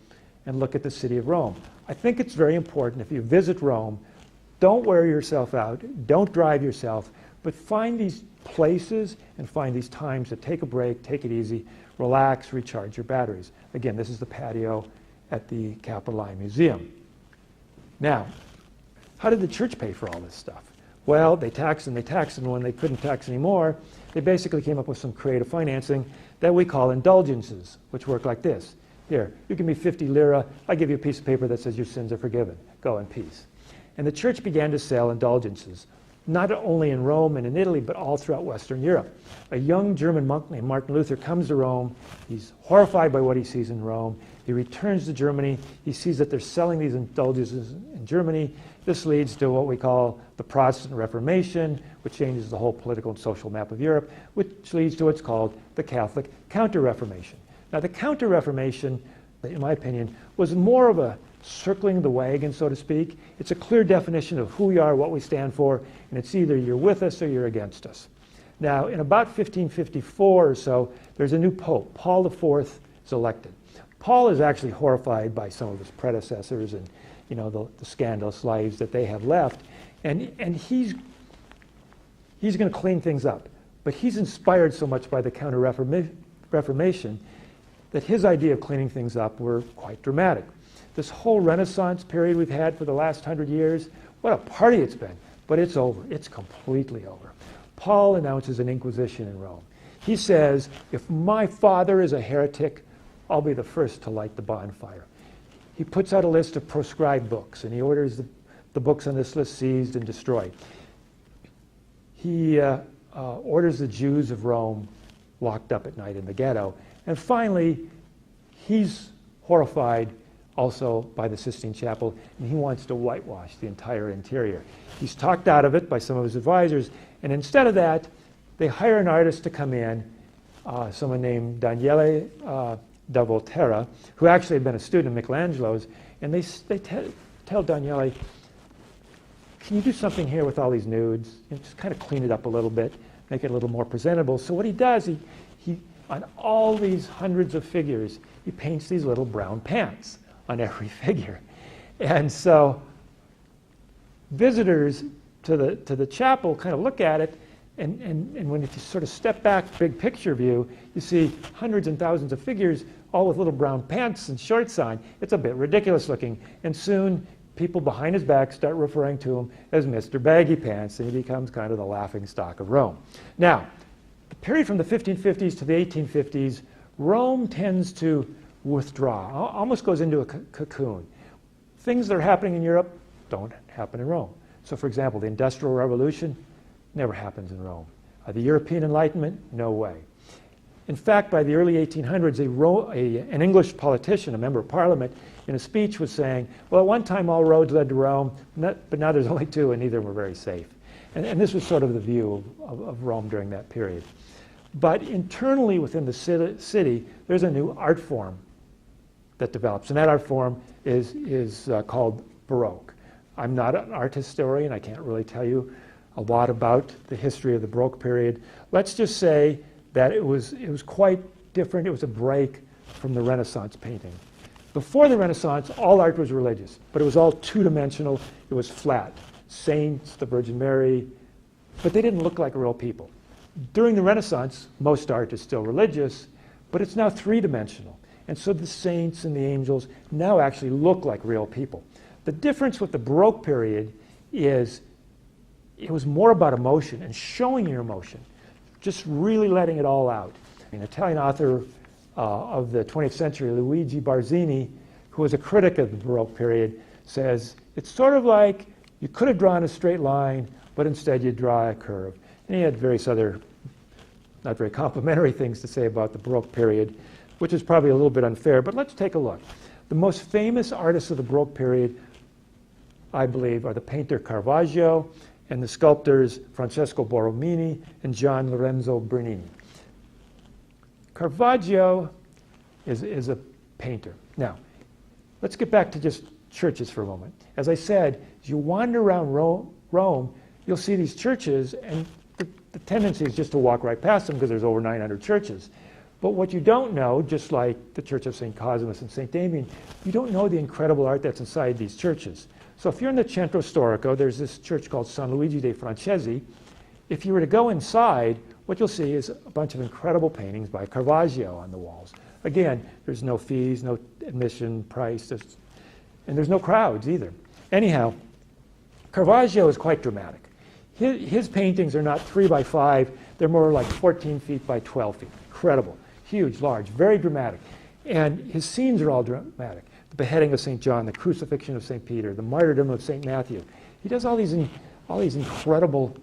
[SPEAKER 1] and look at the city of Rome. I think it's very important if you visit Rome, don't wear yourself out, don't drive yourself, but find these places and find these times to take a break, take it easy, relax, recharge your batteries. Again, this is the patio at the Capitoline Museum. Now, how did the church pay for all this stuff? Well, they taxed and when they couldn't tax anymore, they basically came up with some creative financing that we call indulgences, which work like this. Here, you give me 50 lira, I give you a piece of paper that says your sins are forgiven. Go in peace. And the church began to sell indulgences, not only in Rome and in Italy, but all throughout Western Europe. A young German monk named Martin Luther comes to Rome. He's horrified by what he sees in Rome. He returns to Germany. He sees that they're selling these indulgences in Germany. This leads to what we call the Protestant Reformation, which changes the whole political and social map of Europe, which leads to what's called the Catholic Counter-Reformation. Now, the Counter-Reformation, in my opinion, was more of a circling the wagon, so to speak. It's a clear definition of who we are, what we stand for, and it's either you're with us or you're against us. Now, in about 1554 or so, there's a new pope. Paul IV is elected. Paul is actually horrified by some of his predecessors and the scandalous lives that they have left, and he's going to clean things up. But he's inspired so much by the Counter-Reformation that his idea of cleaning things up were quite dramatic. This whole Renaissance period we've had for the last 100 years, what a party it's been. But it's over. It's completely over. Paul announces an inquisition in Rome. He says, if my father is a heretic, I'll be the first to light the bonfire. He puts out a list of proscribed books, and he orders the books on this list seized and destroyed. He orders the Jews of Rome locked up at night in the ghetto. And finally, he's horrified also by the Sistine Chapel, and he wants to whitewash the entire interior. He's talked out of it by some of his advisors, and instead of that, they hire an artist to come in, someone named Daniele da Volterra, who actually had been a student of Michelangelo's, and they tell Daniele, can you do something here with all these nudes? Just kind of clean it up a little bit, make it a little more presentable. So what he does, he on all these hundreds of figures, he paints these little brown pants on every figure. And so visitors to the chapel kind of look at it, and when if you sort of step back, big picture view, you see hundreds and thousands of figures, all with little brown pants and shorts on. It's a bit ridiculous looking. And soon, people behind his back start referring to him as Mr. Baggy Pants, and he becomes kind of the laughing stock of Rome. Now, the period from the 1550s to the 1850s, Rome tends to withdraw, almost goes into a cocoon. Things that are happening in Europe don't happen in Rome. So, for example, the Industrial Revolution never happens in Rome. The European Enlightenment, no way. In fact, by the early 1800s, an English politician, a member of parliament, in a speech was saying, well, at one time all roads led to Rome, but now there's only two, and neither were very safe. And this was sort of the view of Rome during that period. But internally within the city, there's a new art form that develops, and that art form is called Baroque. I'm not an art historian. I can't really tell you a lot about the history of the Baroque period. Let's just say that it was quite different. It was a break from the Renaissance painting. Before the Renaissance, all art was religious, but it was all two-dimensional. It was flat. Saints, the Virgin Mary, but they didn't look like real people. During the Renaissance, most art is still religious, but it's now three-dimensional. And so the saints and the angels now actually look like real people. The difference with the Baroque period is it was more about emotion and showing your emotion, just really letting it all out. An Italian author of the 20th century, Luigi Barzini, who was a critic of the Baroque period, says, it's sort of like you could have drawn a straight line, but instead you draw a curve. And he had various other, not very complimentary things to say about the Baroque period, which is probably a little bit unfair, but let's take a look. The most famous artists of the Baroque period, I believe, are the painter Caravaggio and the sculptors Francesco Borromini and Gian Lorenzo Bernini. Caravaggio is a painter. Now, let's get back to just churches for a moment. As I said, as you wander around Rome, you'll see these churches, and the tendency is just to walk right past them because there's over 900 churches. But what you don't know, just like the Church of St. Cosmas and St. Damien, you don't know the incredible art that's inside these churches. So if you're in the Centro Storico, there's this church called San Luigi dei Francesi. If you were to go inside, what you'll see is a bunch of incredible paintings by Caravaggio on the walls. Again, there's no fees, no admission price, and there's no crowds either. Anyhow, Caravaggio is quite dramatic. His paintings are not 3 by 5, they're more like 14 feet by 12 feet. Incredible. Huge, large, very dramatic. And his scenes are all dramatic. The beheading of St. John, the crucifixion of St. Peter, the martyrdom of St. Matthew. He does all these incredible,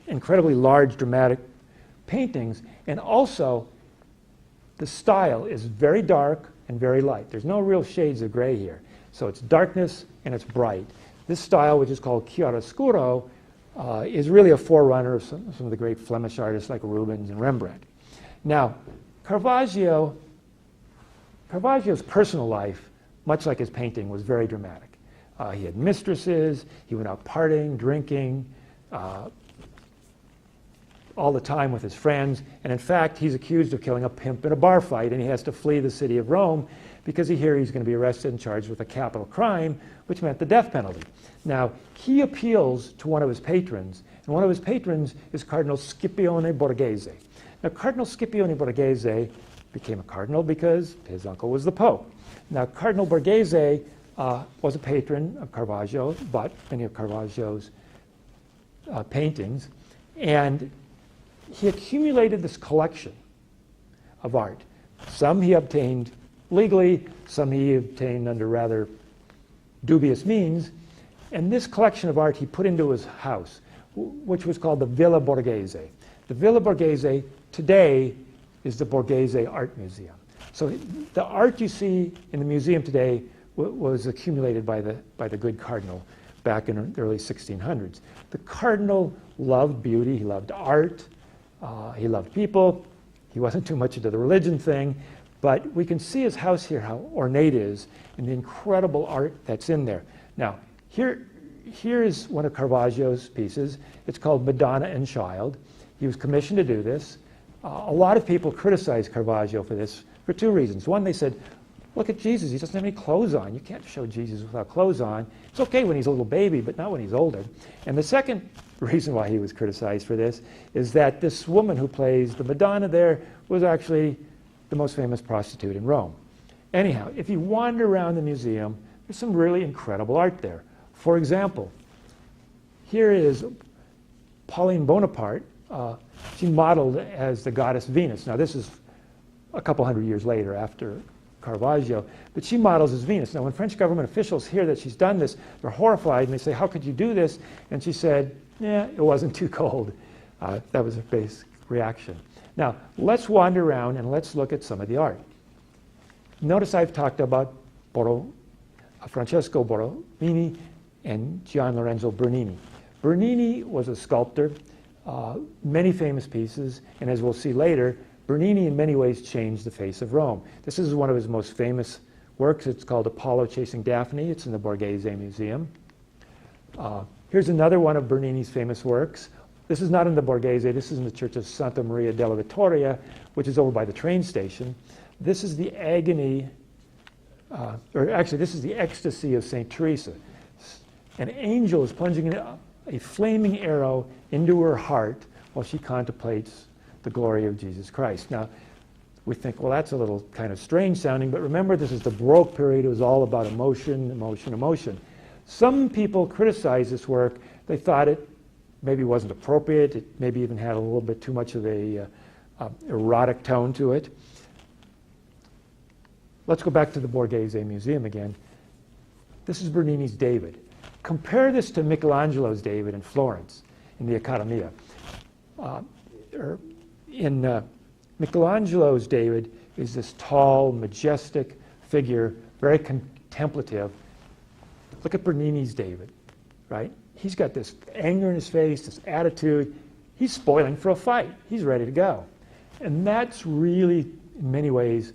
[SPEAKER 1] incredibly large, dramatic paintings. And also, the style is very dark and very light. There's no real shades of gray here. So it's darkness and it's bright. This style, which is called chiaroscuro, is really a forerunner of some of the great Flemish artists like Rubens and Rembrandt. Now, Caravaggio's personal life, much like his painting, was very dramatic. He had mistresses, he went out partying, drinking, all the time with his friends, and in fact, he's accused of killing a pimp in a bar fight, and he has to flee the city of Rome because he's going to be arrested and charged with a capital crime, which meant the death penalty. Now, he appeals to one of his patrons, and one of his patrons is Cardinal Scipione Borghese. Now, Cardinal Scipione Borghese became a cardinal because his uncle was the Pope. Now, Cardinal Borghese was a patron of Caravaggio, bought many of Caravaggio's paintings, and he accumulated this collection of art. Some he obtained legally, some he obtained under rather dubious means, and this collection of art he put into his house, which was called the Villa Borghese. The Villa Borghese today is the Borghese Art Museum. So the art you see in the museum today was accumulated by the good cardinal back in the early 1600s. The cardinal loved beauty, he loved art, he loved people, he wasn't too much into the religion thing, but we can see his house here, how ornate it is, and the incredible art that's in there. Now, here is one of Caravaggio's pieces. It's called Madonna and Child. He was commissioned to do this. A lot of people criticized Caravaggio for this for two reasons. One, they said, look at Jesus, he doesn't have any clothes on. You can't show Jesus without clothes on. It's okay when he's a little baby, but not when he's older. And the second reason why he was criticized for this is that this woman who plays the Madonna there was actually the most famous prostitute in Rome. Anyhow, if you wander around the museum, there's some really incredible art there. For example, here is Pauline Bonaparte. She modeled as the goddess Venus. Now, this is a couple hundred years later after Caravaggio, but she models as Venus. Now, when French government officials hear that she's done this, they're horrified, and they say, how could you do this? And she said, yeah, it wasn't too cold. That was her basic reaction. Now, let's wander around and let's look at some of the art. Notice I've talked about Francesco Borromini and Gian Lorenzo Bernini. Bernini was a sculptor, many famous pieces, and as we'll see later, Bernini in many ways changed the face of Rome. This is one of his most famous works. It's called Apollo Chasing Daphne. It's in the Borghese Museum. Here's another one of Bernini's famous works. This is not in the Borghese. This is in the Church of Santa Maria della Vittoria, which is over by the train station. This is the agony, or actually this is the ecstasy of St. Teresa. An angel is plunging a flaming arrow into her heart while she contemplates the glory of Jesus Christ. Now, we think, well, that's a little kind of strange sounding, but remember, this is the Baroque period. It was all about emotion, emotion, emotion. Some people criticized this work. They thought it maybe wasn't appropriate. It maybe even had a little bit too much of a erotic tone to it. Let's go back to the Borghese Museum again. This is Bernini's David. Compare this to Michelangelo's David in Florence in the Accademia. Michelangelo's David is this tall, majestic figure, very contemplative. Look at Bernini's David, right? He's got this anger in his face, this attitude. He's spoiling for a fight. He's ready to go. And that's really, in many ways,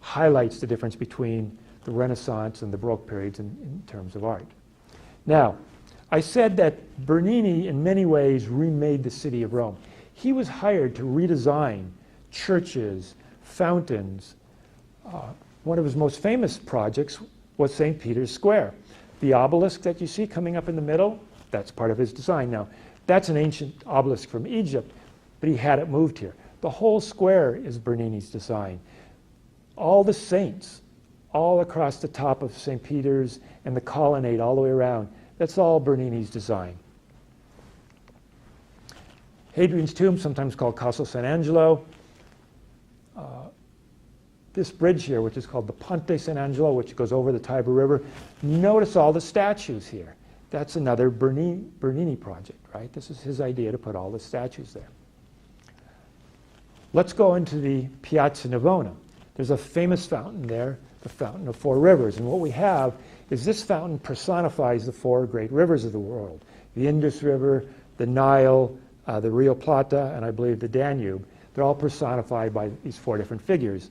[SPEAKER 1] highlights the difference between the Renaissance and the Baroque periods in terms of art. Now, I said that Bernini, in many ways, remade the city of Rome. He was hired to redesign churches, fountains. One of his most famous projects was St. Peter's Square. The obelisk that you see coming up in the middle, that's part of his design. Now, that's an ancient obelisk from Egypt, but he had it moved here. The whole square is Bernini's design. All the saints, all across the top of St. Peter's and the colonnade all the way around, that's all Bernini's design. Hadrian's tomb, sometimes called Castle San Angelo. This bridge here, which is called the Ponte San Angelo, which goes over the Tiber River. Notice all the statues here. That's another Bernini project, right? This is his idea to put all the statues there. Let's go into the Piazza Navona. There's a famous fountain there, the Fountain of Four Rivers. And what we have is this fountain personifies the four great rivers of the world. The Indus River, the Nile, the Rio Plata, and I believe the Danube. They're all personified by these four different figures.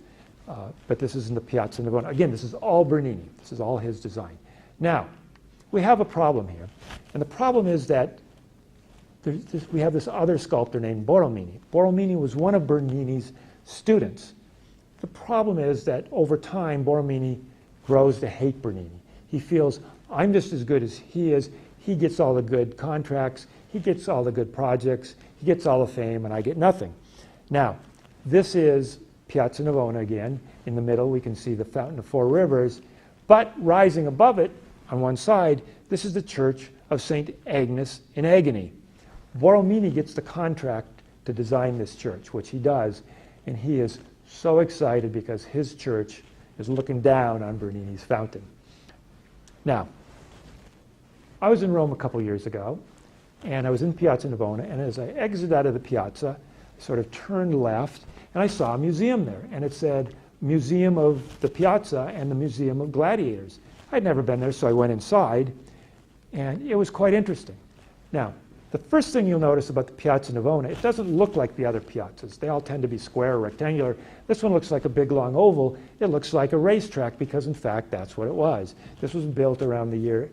[SPEAKER 1] But this is in the Piazza Navona. Again, this is all Bernini. This is all his design. Now, we have a problem here. And the problem is that we have this other sculptor named Borromini. Borromini was one of Bernini's students. The problem is that over time, Borromini grows to hate Bernini. He feels, I'm just as good as he is. He gets all the good contracts. He gets all the good projects. He gets all the fame, and I get nothing. Now, this is Piazza Navona again. In the middle, we can see the Fountain of Four Rivers. But rising above it, on one side, this is the Church of St. Agnes in Agony. Borromini gets the contract to design this church, which he does, and he is so excited because his church is looking down on Bernini's fountain. Now, I was in Rome a couple years ago, and I was in Piazza Navona, and as I exited out of the piazza, I sort of turned left, and I saw a museum there, and it said Museum of the Piazza and the Museum of Gladiators. I'd never been there, so I went inside, and it was quite interesting. Now, the first thing you'll notice about the Piazza Navona, it doesn't look like the other piazzas. They all tend to be square or rectangular. This one looks like a big, long oval. It looks like a racetrack because, in fact, that's what it was. This was built around the year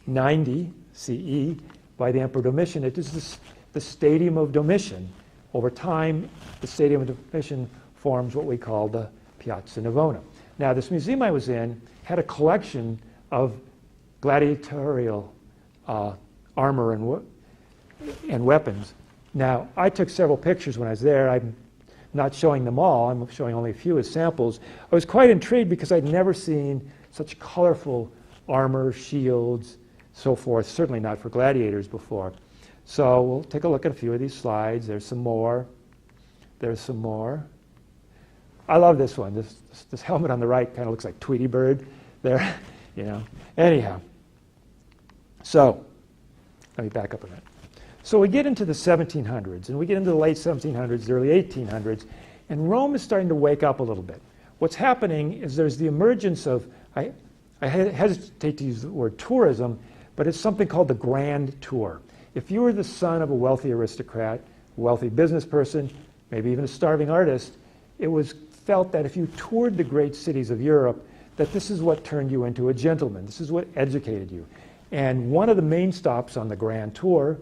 [SPEAKER 1] 90 CE by the Emperor Domitian. It is the Stadium of Domitian. Over time, the Stadium of Domitian forms what we call the Piazza Navona. Now, this museum I was in had a collection of gladiatorial armor and weapons. Now, I took several pictures when I was there. I'm not showing them all. I'm showing only a few as samples. I was quite intrigued because I'd never seen such colorful armor, shields, so forth, certainly not for gladiators before. So we'll take a look at a few of these slides. There's some more. There's some more. I love this one. This helmet on the right kind of looks like Tweety Bird there, you know. Anyhow, so let me back up a minute. So we get into the 1700s, and we get into the late 1700s, the early 1800s, and Rome is starting to wake up a little bit. What's happening is there's the emergence of, I hesitate to use the word tourism, but it's something called the Grand Tour. If you were the son of a wealthy aristocrat, a wealthy business person, maybe even a starving artist, it was felt that if you toured the great cities of Europe, that this is what turned you into a gentleman. This is what educated you. And one of the main stops on the Grand Tour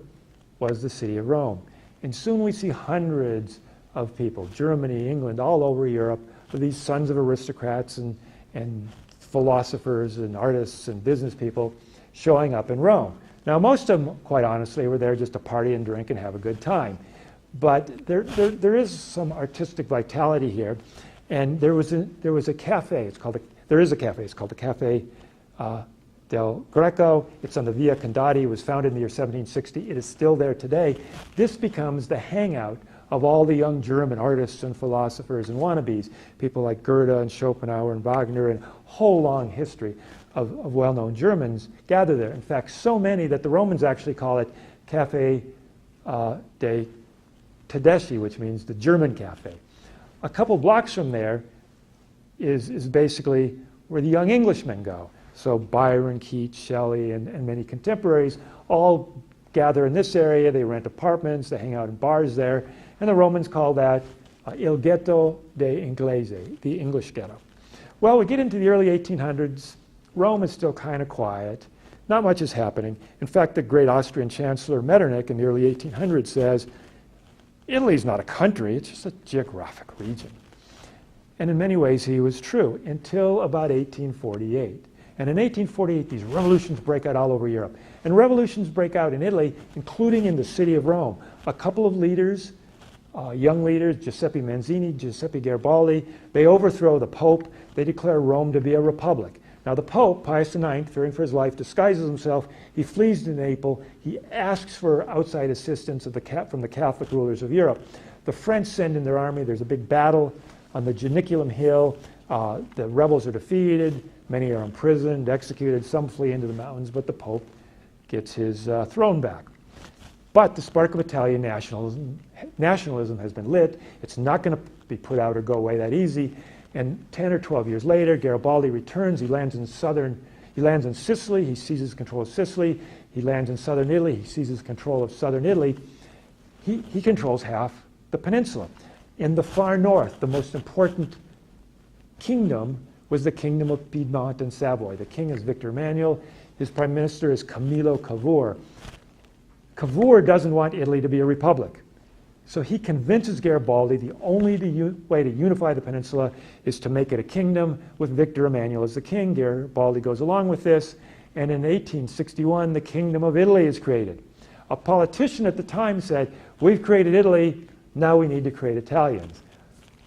[SPEAKER 1] was the city of Rome. And soon we see hundreds of people, Germany, England, all over Europe, with these sons of aristocrats and philosophers and artists and business people showing up in Rome. Now, most of them, quite honestly, were there just to party and drink and have a good time. But there is some artistic vitality here. And there was a cafe. There is a cafe. It's called the Cafe del Greco. It's on the Via Condati. It was founded in the year 1760. It is still there today. This becomes the hangout of all the young German artists and philosophers and wannabes, people like Goethe and Schopenhauer and Wagner, and a whole long history of well-known Germans gather there. In fact, so many that the Romans actually call it Cafe dei Tedeschi, which means the German cafe. A couple blocks from there is basically where the young Englishmen go. So Byron, Keats, Shelley, and many contemporaries all gather in this area. They rent apartments, they hang out in bars there, And the Romans called that Il Ghetto dei Inglesi, the English ghetto. Well, we get into the early 1800s. Rome is still kind of quiet. Not much is happening. In fact, the great Austrian Chancellor Metternich in the early 1800s says, Italy is not a country, it's just a geographic region. And in many ways, he was true until about 1848. And in 1848, these revolutions break out all over Europe. And revolutions break out in Italy, including in the city of Rome. A couple of leaders, young leaders, Giuseppe Mazzini, Giuseppe Garibaldi, they overthrow the Pope. They declare Rome to be a republic. Now the Pope, Pius IX, fearing for his life, disguises himself. He flees to Naples. He asks for outside assistance from the Catholic rulers of Europe. The French send in their army. There's a big battle on the Janiculum Hill. The rebels are defeated. Many are imprisoned, executed. Some flee into the mountains, but the Pope gets his throne back. But the spark of Italian nationalism has been lit. It's not going to be put out or go away that easy. And 10 or 12 years later, Garibaldi returns. He lands in Sicily. He seizes control of Sicily. He lands in southern Italy. He seizes control of southern Italy. He controls half the peninsula. In the far north, the most important kingdom was the kingdom of Piedmont and Savoy. The king is Victor Emmanuel. His prime minister is Camillo Cavour. Cavour doesn't want Italy to be a republic. So he convinces Garibaldi the only way to unify the peninsula is to make it a kingdom with Victor Emmanuel as the king. Garibaldi goes along with this, and in 1861, the Kingdom of Italy is created. A politician at the time said, we've created Italy, now we need to create Italians.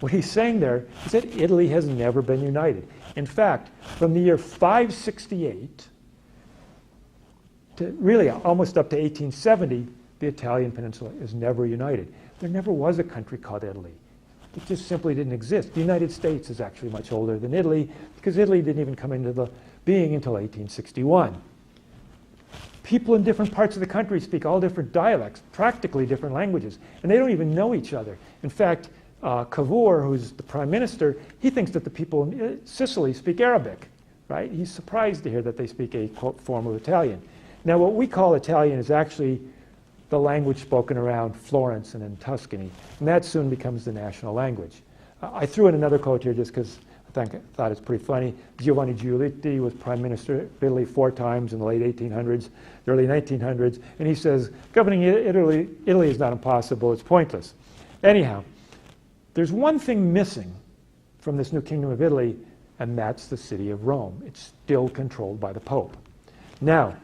[SPEAKER 1] What he's saying there is that Italy has never been united. In fact, from the year 568 to really almost up to 1870, the Italian peninsula is never united. There never was a country called Italy. It just simply didn't exist. The United States is actually much older than Italy because Italy didn't even come into the being until 1861. People in different parts of the country speak all different dialects, practically different languages, and they don't even know each other. In fact, Cavour, who's the prime minister, he thinks that the people in Sicily speak Arabic, right? He's surprised to hear that they speak a, quote, form of Italian. Now, what we call Italian is actually the language spoken around Florence and in Tuscany, and that soon becomes the national language. I threw in another quote here just because I thought it's pretty funny. Giovanni Giolitti was prime minister of Italy 4 times in the late 1800s, the early 1900s, and he says, governing Italy is not impossible, it's pointless. Anyhow, there's one thing missing from this new kingdom of Italy, and that's the city of Rome. It's still controlled by the Pope. Now,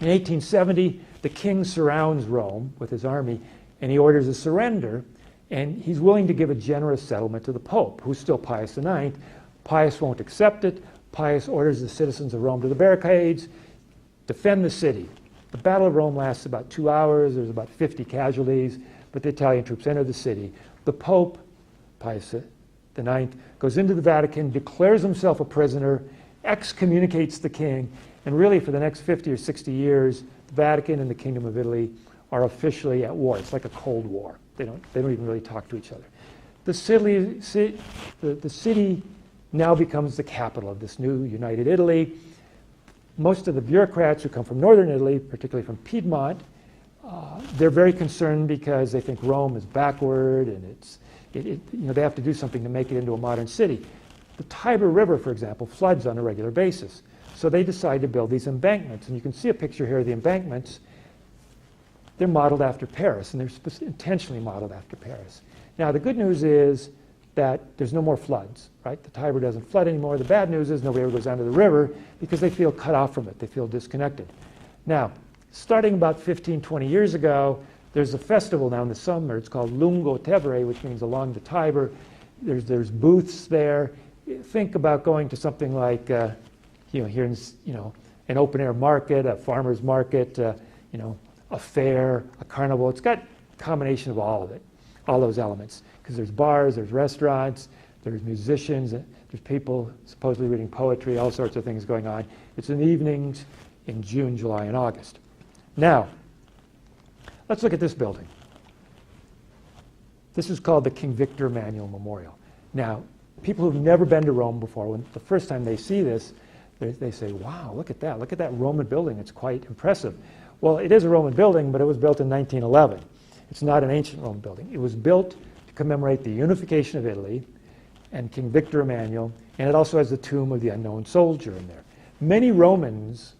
[SPEAKER 1] in 1870, the king surrounds Rome with his army, and he orders a surrender, and he's willing to give a generous settlement to the Pope, who's still Pius IX. Pius won't accept it. Pius orders the citizens of Rome to the barricades, defend the city. The Battle of Rome lasts about 2 hours. There's about 50 casualties, but the Italian troops enter the city. The Pope, Pius IX, goes into the Vatican, declares himself a prisoner, excommunicates the king, and really for the next 50 or 60 years, the Vatican and the Kingdom of Italy are officially at war. It's like a Cold War. They don't even really talk to each other. The city now becomes the capital of this new united Italy. Most of the bureaucrats who come from northern Italy, particularly from Piedmont, they're very concerned because they think Rome is backward and they have to do something to make it into a modern city. The Tiber River, for example, floods on a regular basis. So they decide to build these embankments. And you can see a picture here of the embankments. They're modeled after Paris, and they're intentionally modeled after Paris. Now, the good news is that there's no more floods, right? The Tiber doesn't flood anymore. The bad news is nobody ever goes down to the river because they feel cut off from it. They feel disconnected. Now, starting about 15, 20 years ago, there's a festival now in the summer. It's called Lungo Tevere, which means along the Tiber. There's booths there. Think about going to something like, here in, an open-air market, a farmer's market, a fair, a carnival. It's got a combination of all of it, all those elements. Because there's bars, there's restaurants, there's musicians, there's people supposedly reading poetry, all sorts of things going on. It's in the evenings in June, July, and August. Now, let's look at this building. This is called the King Victor Emmanuel Memorial. Now, people who've never been to Rome before, when the first time they see this, they say, wow, look at that Roman building. It's quite impressive. Well, it is a Roman building, but it was built in 1911. It's not an ancient Rome building. It was built to commemorate the unification of Italy and King Victor Emmanuel, and it also has the tomb of the unknown soldier in there. Many Romans,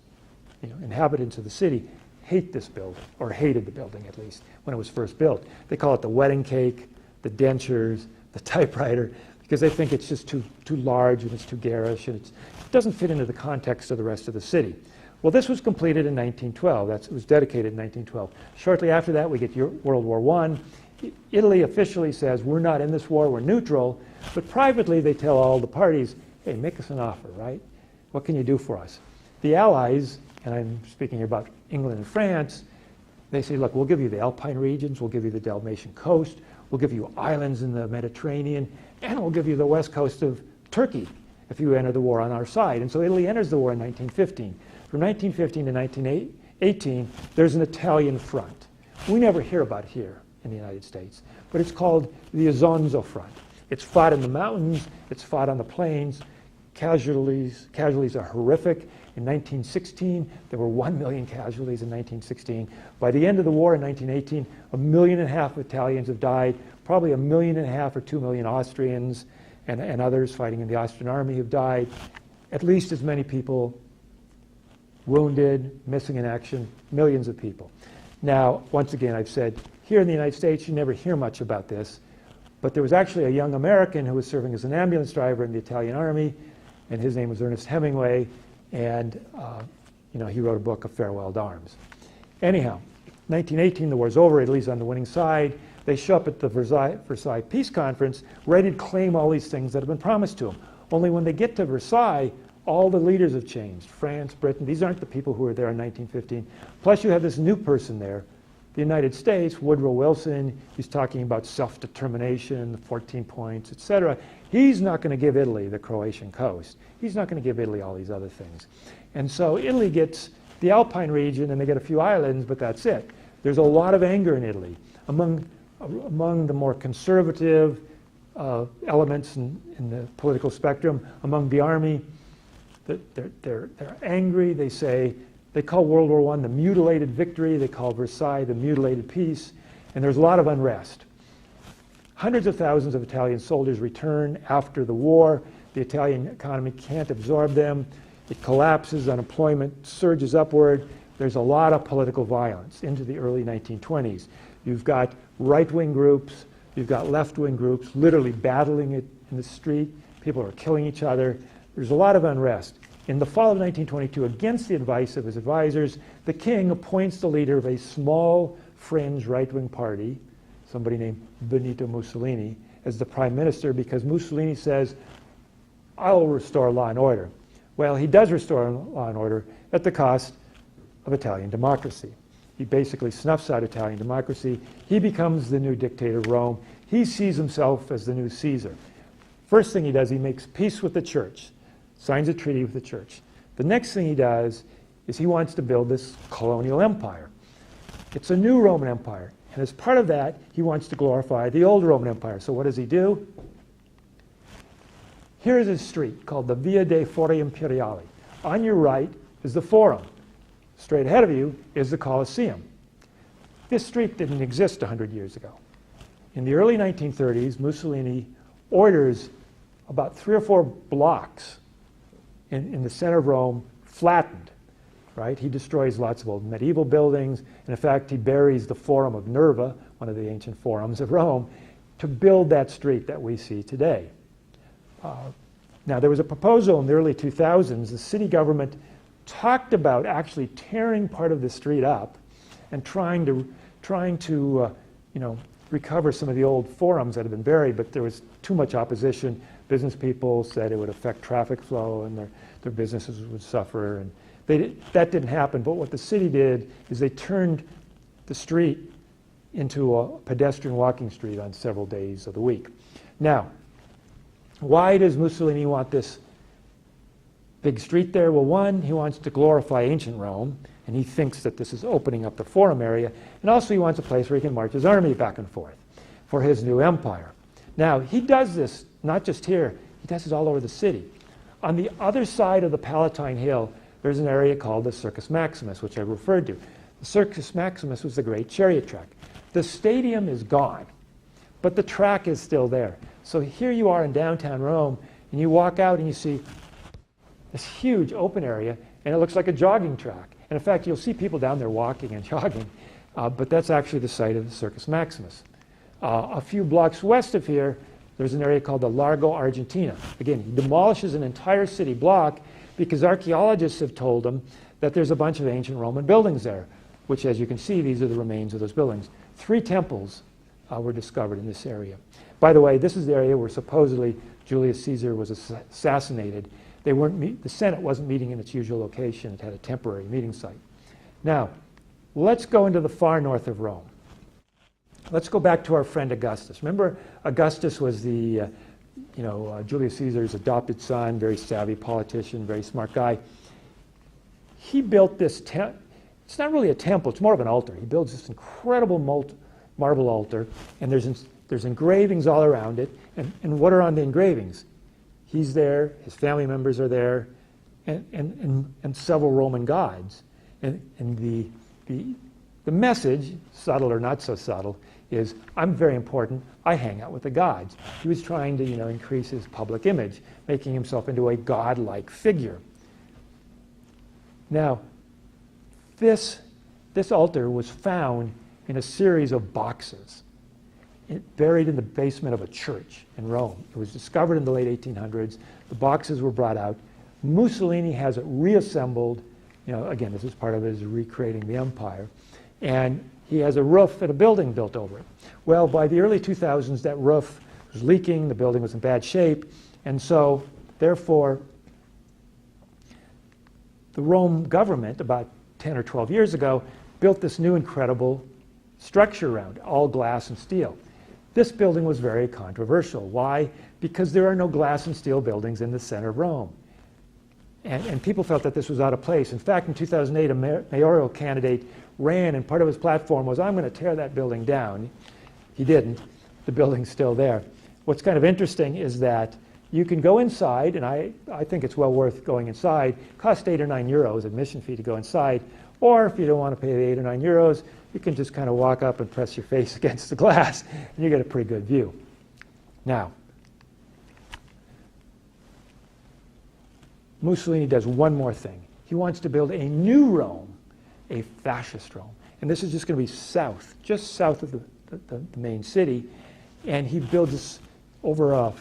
[SPEAKER 1] inhabitants of the city, hate this building, or hated the building at least, when it was first built. They call it the wedding cake, the dentures, the typewriter, because they think it's just too large and it's too garish and it doesn't fit into the context of the rest of the city. Well, this was completed in 1912. It was dedicated in 1912. Shortly after that, we get World War I. Italy officially says, we're not in this war, we're neutral, but privately they tell all the parties, hey, make us an offer, right? What can you do for us? The Allies, and I'm speaking here about England and France, they say, look, we'll give you the Alpine regions, we'll give you the Dalmatian coast, we'll give you islands in the Mediterranean, and we'll give you the west coast of Turkey if you enter the war on our side. And so Italy enters the war in 1915. From 1915 to 1918, there's an Italian front. We never hear about it here in the United States, but it's called the Isonzo Front. It's fought in the mountains, it's fought on the plains. Casualties are horrific. In 1916, there were 1 million casualties in 1916. By the end of the war in 1918, 1.5 million Italians have died. Probably 1.5 million or 2 million Austrians and others fighting in the Austrian army have died. At least as many people wounded, missing in action, millions of people. Now, once again, I've said, here in the United States, you never hear much about this, but there was actually a young American who was serving as an ambulance driver in the Italian army, and his name was Ernest Hemingway, and he wrote a book, A Farewell to Arms. Anyhow, 1918, the war's over, Italy's on the winning side. They show up at the Versailles Peace Conference, ready to claim all these things that have been promised to them. Only when they get to Versailles, all the leaders have changed. France, Britain, these aren't the people who were there in 1915. Plus you have this new person there, the United States, Woodrow Wilson. He's talking about self-determination, the 14 points, etc. He's not going to give Italy the Croatian coast. He's not going to give Italy all these other things. And so Italy gets the Alpine region, and they get a few islands, but that's it. There's a lot of anger in Italy among the more conservative elements in the political spectrum, among the army. They're angry. They call World War I the mutilated victory. They call Versailles the mutilated peace. And there's a lot of unrest. Hundreds of thousands of Italian soldiers return after the war. The Italian economy can't absorb them. It collapses. Unemployment surges upward. There's a lot of political violence into the early 1920s. You've got right-wing groups. You've got left-wing groups literally battling it in the street. People are killing each other. There's a lot of unrest. In the fall of 1922, against the advice of his advisors, the king appoints the leader of a small fringe right-wing party, somebody named Benito Mussolini, as the prime minister because Mussolini says, I'll restore law and order. Well, he does restore law and order at the cost of Italian democracy. He basically snuffs out Italian democracy. He becomes the new dictator of Rome. He sees himself as the new Caesar. First thing he does, he makes peace with the church. Signs a treaty with the church. The next thing he does is he wants to build this colonial empire. It's a new Roman Empire. And as part of that, he wants to glorify the old Roman Empire. So what does he do? Here's a street called the Via dei Fori Imperiali. On your right is the Forum. Straight ahead of you is the Colosseum. This street didn't exist 100 years ago. In the early 1930s, Mussolini orders about 3 or 4 blocks in the center of Rome flattened, right? He destroys lots of old medieval buildings, and in fact, he buries the Forum of Nerva, one of the ancient forums of Rome, to build that street that we see today. Now, there was a proposal in the early 2000s. The city government talked about actually tearing part of the street up and trying to recover some of the old forums that had been buried, but there was too much opposition. Business people said it would affect traffic flow and their businesses would suffer. And that didn't happen, but what the city did is they turned the street into a pedestrian walking street on several days of the week. Now, why does Mussolini want this big street there? Well, one, he wants to glorify ancient Rome, and he thinks that this is opening up the Forum area, and also he wants a place where he can march his army back and forth for his new empire. Now, he does this not just here, he does it all over the city. On the other side of the Palatine Hill, there's an area called the Circus Maximus, which I referred to. The Circus Maximus was the great chariot track. The stadium is gone, but the track is still there. So here you are in downtown Rome, and you walk out and you see this huge open area, and it looks like a jogging track. And in fact, you'll see people down there walking and jogging, but that's actually the site of the Circus Maximus. A few blocks west of here, there's an area called the Largo Argentina. Again, he demolishes an entire city block because archaeologists have told him that there's a bunch of ancient Roman buildings there, which, as you can see, these are the remains of those buildings. 3 temples were discovered in this area. By the way, this is the area where supposedly Julius Caesar was assassinated. The Senate wasn't meeting in its usual location. It had a temporary meeting site. Now, let's go into the far north of Rome. Let's go back to our friend Augustus. Remember, Augustus was the, Julius Caesar's adopted son, very savvy politician, very smart guy. He built this it's not really a temple, it's more of an altar. He builds this incredible marble altar, and there's engravings all around it. And what are on the engravings? He's there, his family members are there, and several Roman gods. And the message, subtle or not so subtle, is I'm very important, I hang out with the gods. He was trying to increase his public image, making himself into a godlike figure. Now, this altar was found in a series of boxes buried in the basement of a church in Rome. It was discovered in the late 1800s. The boxes were brought out. Mussolini has it reassembled. Again, this is part of his recreating the empire. And he has a roof and a building built over it. Well, by the early 2000s, that roof was leaking. The building was in bad shape. And so, therefore, the Rome government, about 10 or 12 years ago, built this new incredible structure around it, all glass and steel. This building was very controversial. Why? Because there are no glass and steel buildings in the center of Rome. And people felt that this was out of place. In fact, in 2008, a mayoral candidate ran, and part of his platform was, I'm going to tear that building down. He didn't. The building's still there. What's kind of interesting is that you can go inside, and I think it's well worth going inside. It costs 8 or 9 euros admission fee to go inside. Or if you don't want to pay the 8 or 9 euros, you can just kind of walk up and press your face against the glass, and you get a pretty good view. Now, Mussolini does one more thing. He wants to build a new Rome, a fascist Rome. And this is just going to be south, just south of the main city. And he builds this over a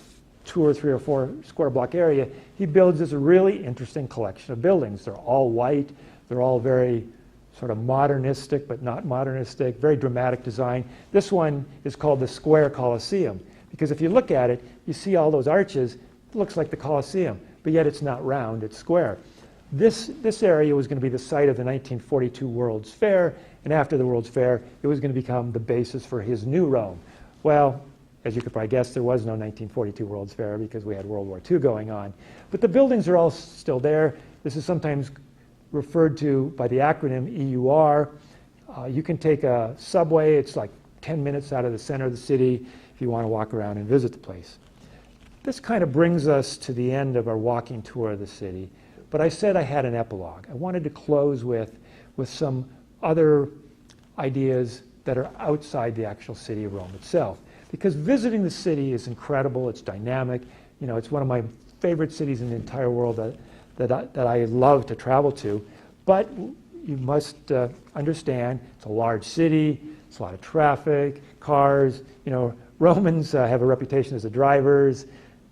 [SPEAKER 1] 2 or 3 or 4 square block area. He builds this really interesting collection of buildings. They're all white. They're all very sort of modernistic, but not modernistic, very dramatic design. This one is called the Square Colosseum, because if you look at it, you see all those arches. It looks like the Colosseum, but yet it's not round, it's square. This area was going to be the site of the 1942 World's Fair, and after the World's Fair, it was going to become the basis for his new Rome. Well, as you could probably guess, there was no 1942 World's Fair because we had World War II going on. But the buildings are all still there. This is sometimes referred to by the acronym EUR. You can take a subway. It's like 10 minutes out of the center of the city if you want to walk around and visit the place. This kind of brings us to the end of our walking tour of the city. But I said I had an epilogue. I wanted to close with some other ideas that are outside the actual city of Rome itself. Because visiting the city is incredible, it's dynamic. It's one of my favorite cities in the entire world that I love to travel to. But you must understand, it's a large city, it's a lot of traffic, cars. Romans have a reputation as the drivers.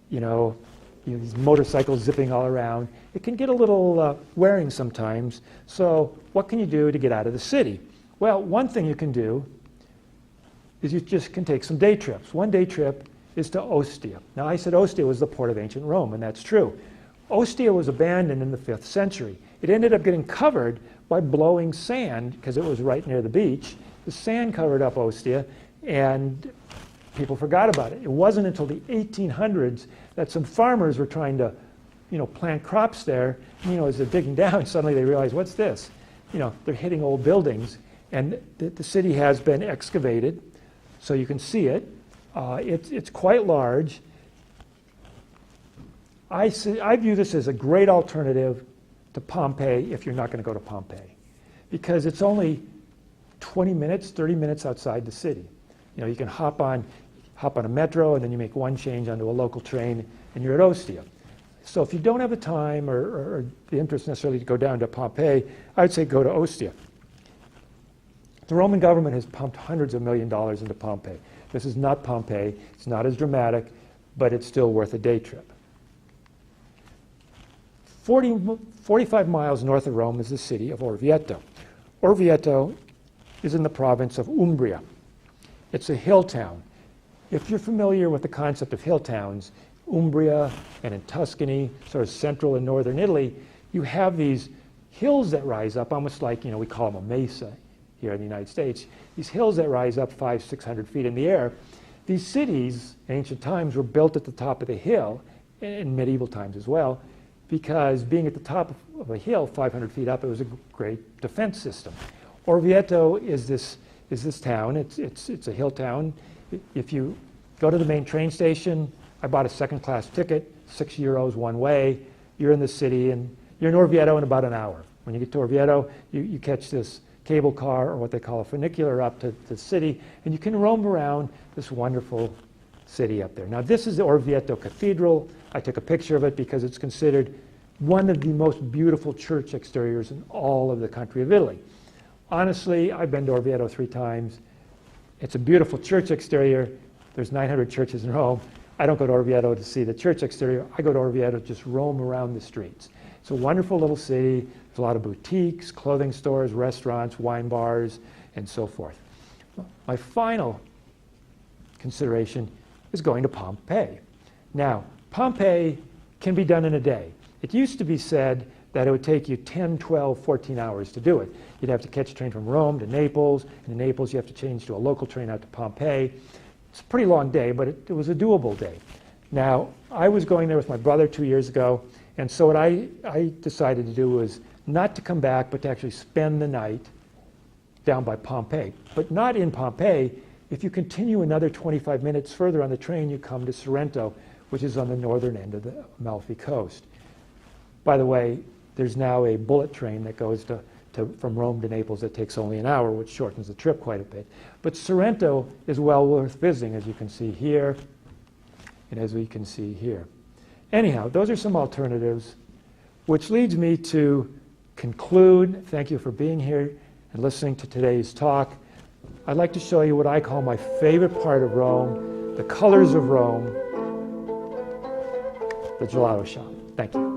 [SPEAKER 1] These motorcycles zipping all around. It can get a little wearing sometimes. So what can you do to get out of the city? Well, one thing you can do is you just can take some day trips. One day trip is to Ostia. Now, I said Ostia was the port of ancient Rome, and that's true. Ostia was abandoned in the 5th century. It ended up getting covered by blowing sand because it was right near the beach. The sand covered up Ostia, and people forgot about it. It wasn't until the 1800s that some farmers were trying to, plant crops there. As they're digging down, suddenly they realize, what's this? They're hitting old buildings, and the city has been excavated, so you can see it. It's quite large. I view this as a great alternative to Pompeii if you're not going to go to Pompeii, because it's only 20 minutes, 30 minutes outside the city. You know, you can hop on a metro, and then you make one change onto a local train, and you're at Ostia. So if you don't have the time or the interest necessarily to go down to Pompeii, I'd say go to Ostia. The Roman government has pumped hundreds of millions of dollars into Pompeii. This is not Pompeii. It's not as dramatic, but it's still worth a day trip. 45 miles north of Rome is the city of Orvieto. Orvieto is in the province of Umbria. It's a hill town. If you're familiar with the concept of hill towns, Umbria and in Tuscany, sort of central and northern Italy, you have these hills that rise up, almost like, you know, we call them a mesa here in the United States. These hills that rise up 500-600 feet in the air. These cities, in ancient times, were built at the top of the hill, in medieval times as well, because being at the top of a hill 500 feet up, it was a great defense system. Orvieto is this town. It's a hill town. If you go to the main train station, I bought a second-class ticket, €6 one way. You're in the city, and you're in Orvieto in about an hour. When you get to Orvieto, you catch this cable car, or what they call a funicular, up to the city, and you can roam around this wonderful city up there. Now, this is the Orvieto Cathedral. I took a picture of it because it's considered one of the most beautiful church exteriors in all of the country of Italy. Honestly, I've been to Orvieto 3 times. It's a beautiful church exterior. There's 900 churches in Rome. I don't go to Orvieto to see the church exterior. I go to Orvieto to just roam around the streets. It's a wonderful little city. There's a lot of boutiques, clothing stores, restaurants, wine bars, and so forth. My final consideration is going to Pompeii. Now, Pompeii can be done in a day. It used to be said that it would take you 10, 12, 14 hours to do it. You'd have to catch a train from Rome to Naples, and in Naples you have to change to a local train out to Pompeii. It's a pretty long day, but it was a doable day. Now, I was going there with my brother 2 years ago, and so what I decided to do was not to come back, but to actually spend the night down by Pompeii. But not in Pompeii. If you continue another 25 minutes further on the train, you come to Sorrento, which is on the northern end of the Amalfi Coast. By the way, there's now a bullet train that goes from Rome to Naples that takes only an hour, which shortens the trip quite a bit. But Sorrento is well worth visiting, as you can see here, and as we can see here. Anyhow, those are some alternatives, which leads me to conclude. Thank you for being here and listening to today's talk. I'd like to show you what I call my favorite part of Rome, the colors of Rome, the gelato shop. Thank you.